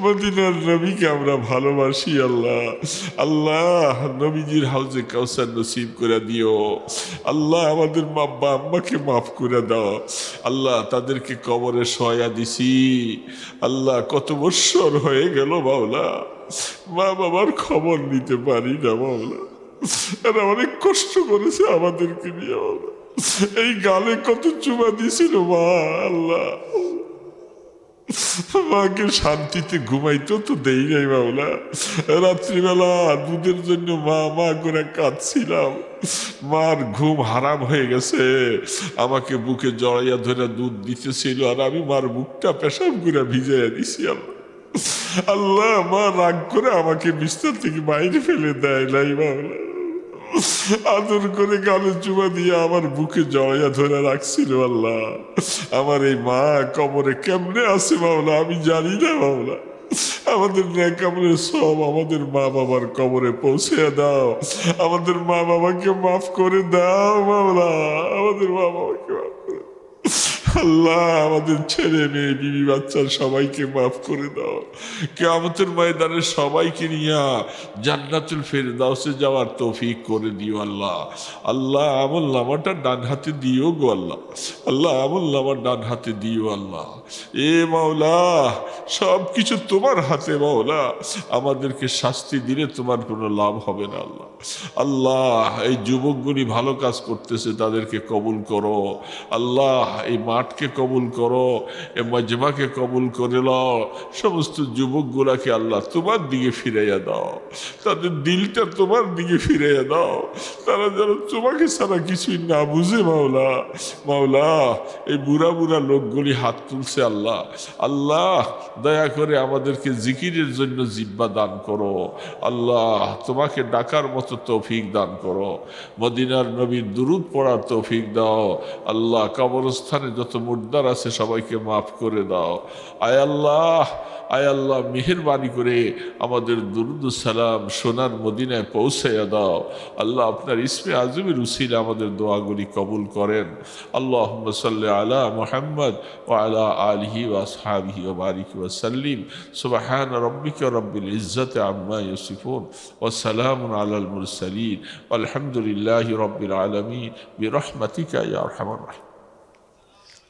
মদিনার নবীকে আমরা ভালোবাসি। আল্লাহ, আল্লাহ, নবীজির হাউজে কাউসার নসিব করে দিও। আল্লাহ, আমাদের আব্বা আম্মাকে মাফ করে দাও। আল্লাহ, তাদেরকে কবরে শোয়া দিছি। আল্লাহ, কত বৎসর হয়ে গেল মাওলা, মা বাবার খবর নিতে পারি না মাওলা। এরা অনেক কষ্ট করেছে আমাদেরকে নিয়ে মাওলা। এই গালে কত চুমা দিছিল মা। আল্লাহ, মাকে শান্তিতে ঘুমাইতো তো দেই নাই মাওলা। রাত্রিবেলা দুধের জন্য মা মা করে কাঁদছিলাম, মার ঘুম হারাম হয়ে গেছে। আমাকে বুকে জড়াইয়া ধরে দুধ দিতেছিল, আর আমি মার বুকটা পেশাব করে ভিজাইয়া দিছি। আল্লাহ, মা রাগ করে আমাকে বিস্তার থেকে বাইরে ফেলে দেয় নাই মাওলা। আদর করে গালে চুমা দিয়ে আমার বুকে জড়াইয়া ধরে রাখছিল। আল্লাহ, আমার এই মা কবরে কেমনে আছে মাওলা আমি জানি না মাওলা। আমাদের নেক আমলের সব আমাদের মা বাবার কবরে পৌঁছে দাও। আমাদের মা বাবাকে মাফ করে দাও মাওলা, আমাদের মা বাবাকে মাফ করে দাও। আল্লাহ, আমাদের ছেলে মেয়ে বিবি বাচ্চা সবাইকে মাফ করে দাও। কিয়ামতের ময়দানে সবাইকে নিয়ে জান্নাতুল ফেরদাউসে যাওয়ার তৌফিক করে দিও আল্লাহ। আল্লাহ, আমল নামাটা ডান হাতে দিও গো আল্লাহ। আল্লাহ, আমল নামা ডান হাতে দিও আল্লাহ। এ মাওলা, সব কিছু তোমার হাতে মাওলা। আমাদেরকে শাস্তি দিলে তোমার কোনো লাভ হবে না আল্লাহ। আল্লাহ, এই যুবকগুলি ভালো কাজ করতেছে, তাদেরকে কবুল করো আল্লাহ। এই মাঠ হাতকে কবুল করো, এ মজমাকে কবুল করে নাও। সমস্ত যুবকগুলাকে আল্লাহ তোমার দিকে ফিরাইয়া দাও, তাদের দিলটা তোমার দিকে ফিরাইয়া দাও, তারা যেন তোমাকে ছাড়া কিছুই না বুঝে। মাওলা, মাওলা, এই বুড়া বুড়া লোকগুলি হাত তুলছে আল্লাহ, আল্লাহ দয়া করে আমাদেরকে জিকিরের জন্য জিব্বা দান করো আল্লাহ, তোমাকে ডাকার মতো তৌফিক দান করো, মদিনার নবীর দুরূদ পড়ার তৌফিক দাও আল্লাহ, কবরস্থানে যত মুর্দার আছে সবাইকে মাফ করে দাও। আয় আল্লাহ, আয় আল্লাহ, মেহেরবানি করে আমাদের দুরূদ সালাম সোনার মদিনায় পৌঁছাইয়া দাও আল্লাহ, আপনার ইসমে আজমের উসিলে আমাদের দোয়াগুলি কবুল করেন। আল্লাহুম্মা সাল্লি আলা মুহাম্মদ ওয়া আলা আলিহি ওয়া আসহাবিহি ওয়া বারিক ওয়া সাল্লিম। সুবহান রাব্বিকা রাব্বিল ইজ্জাতি আম্মা ইয়াসিফুন ওয়া সালামুন আলাল মুরসালিন ওয়ালহামদুলিল্লাহি রাব্বিল আলামিন বিরহমাতিকা ইয়া আরহামার রাহিমিন।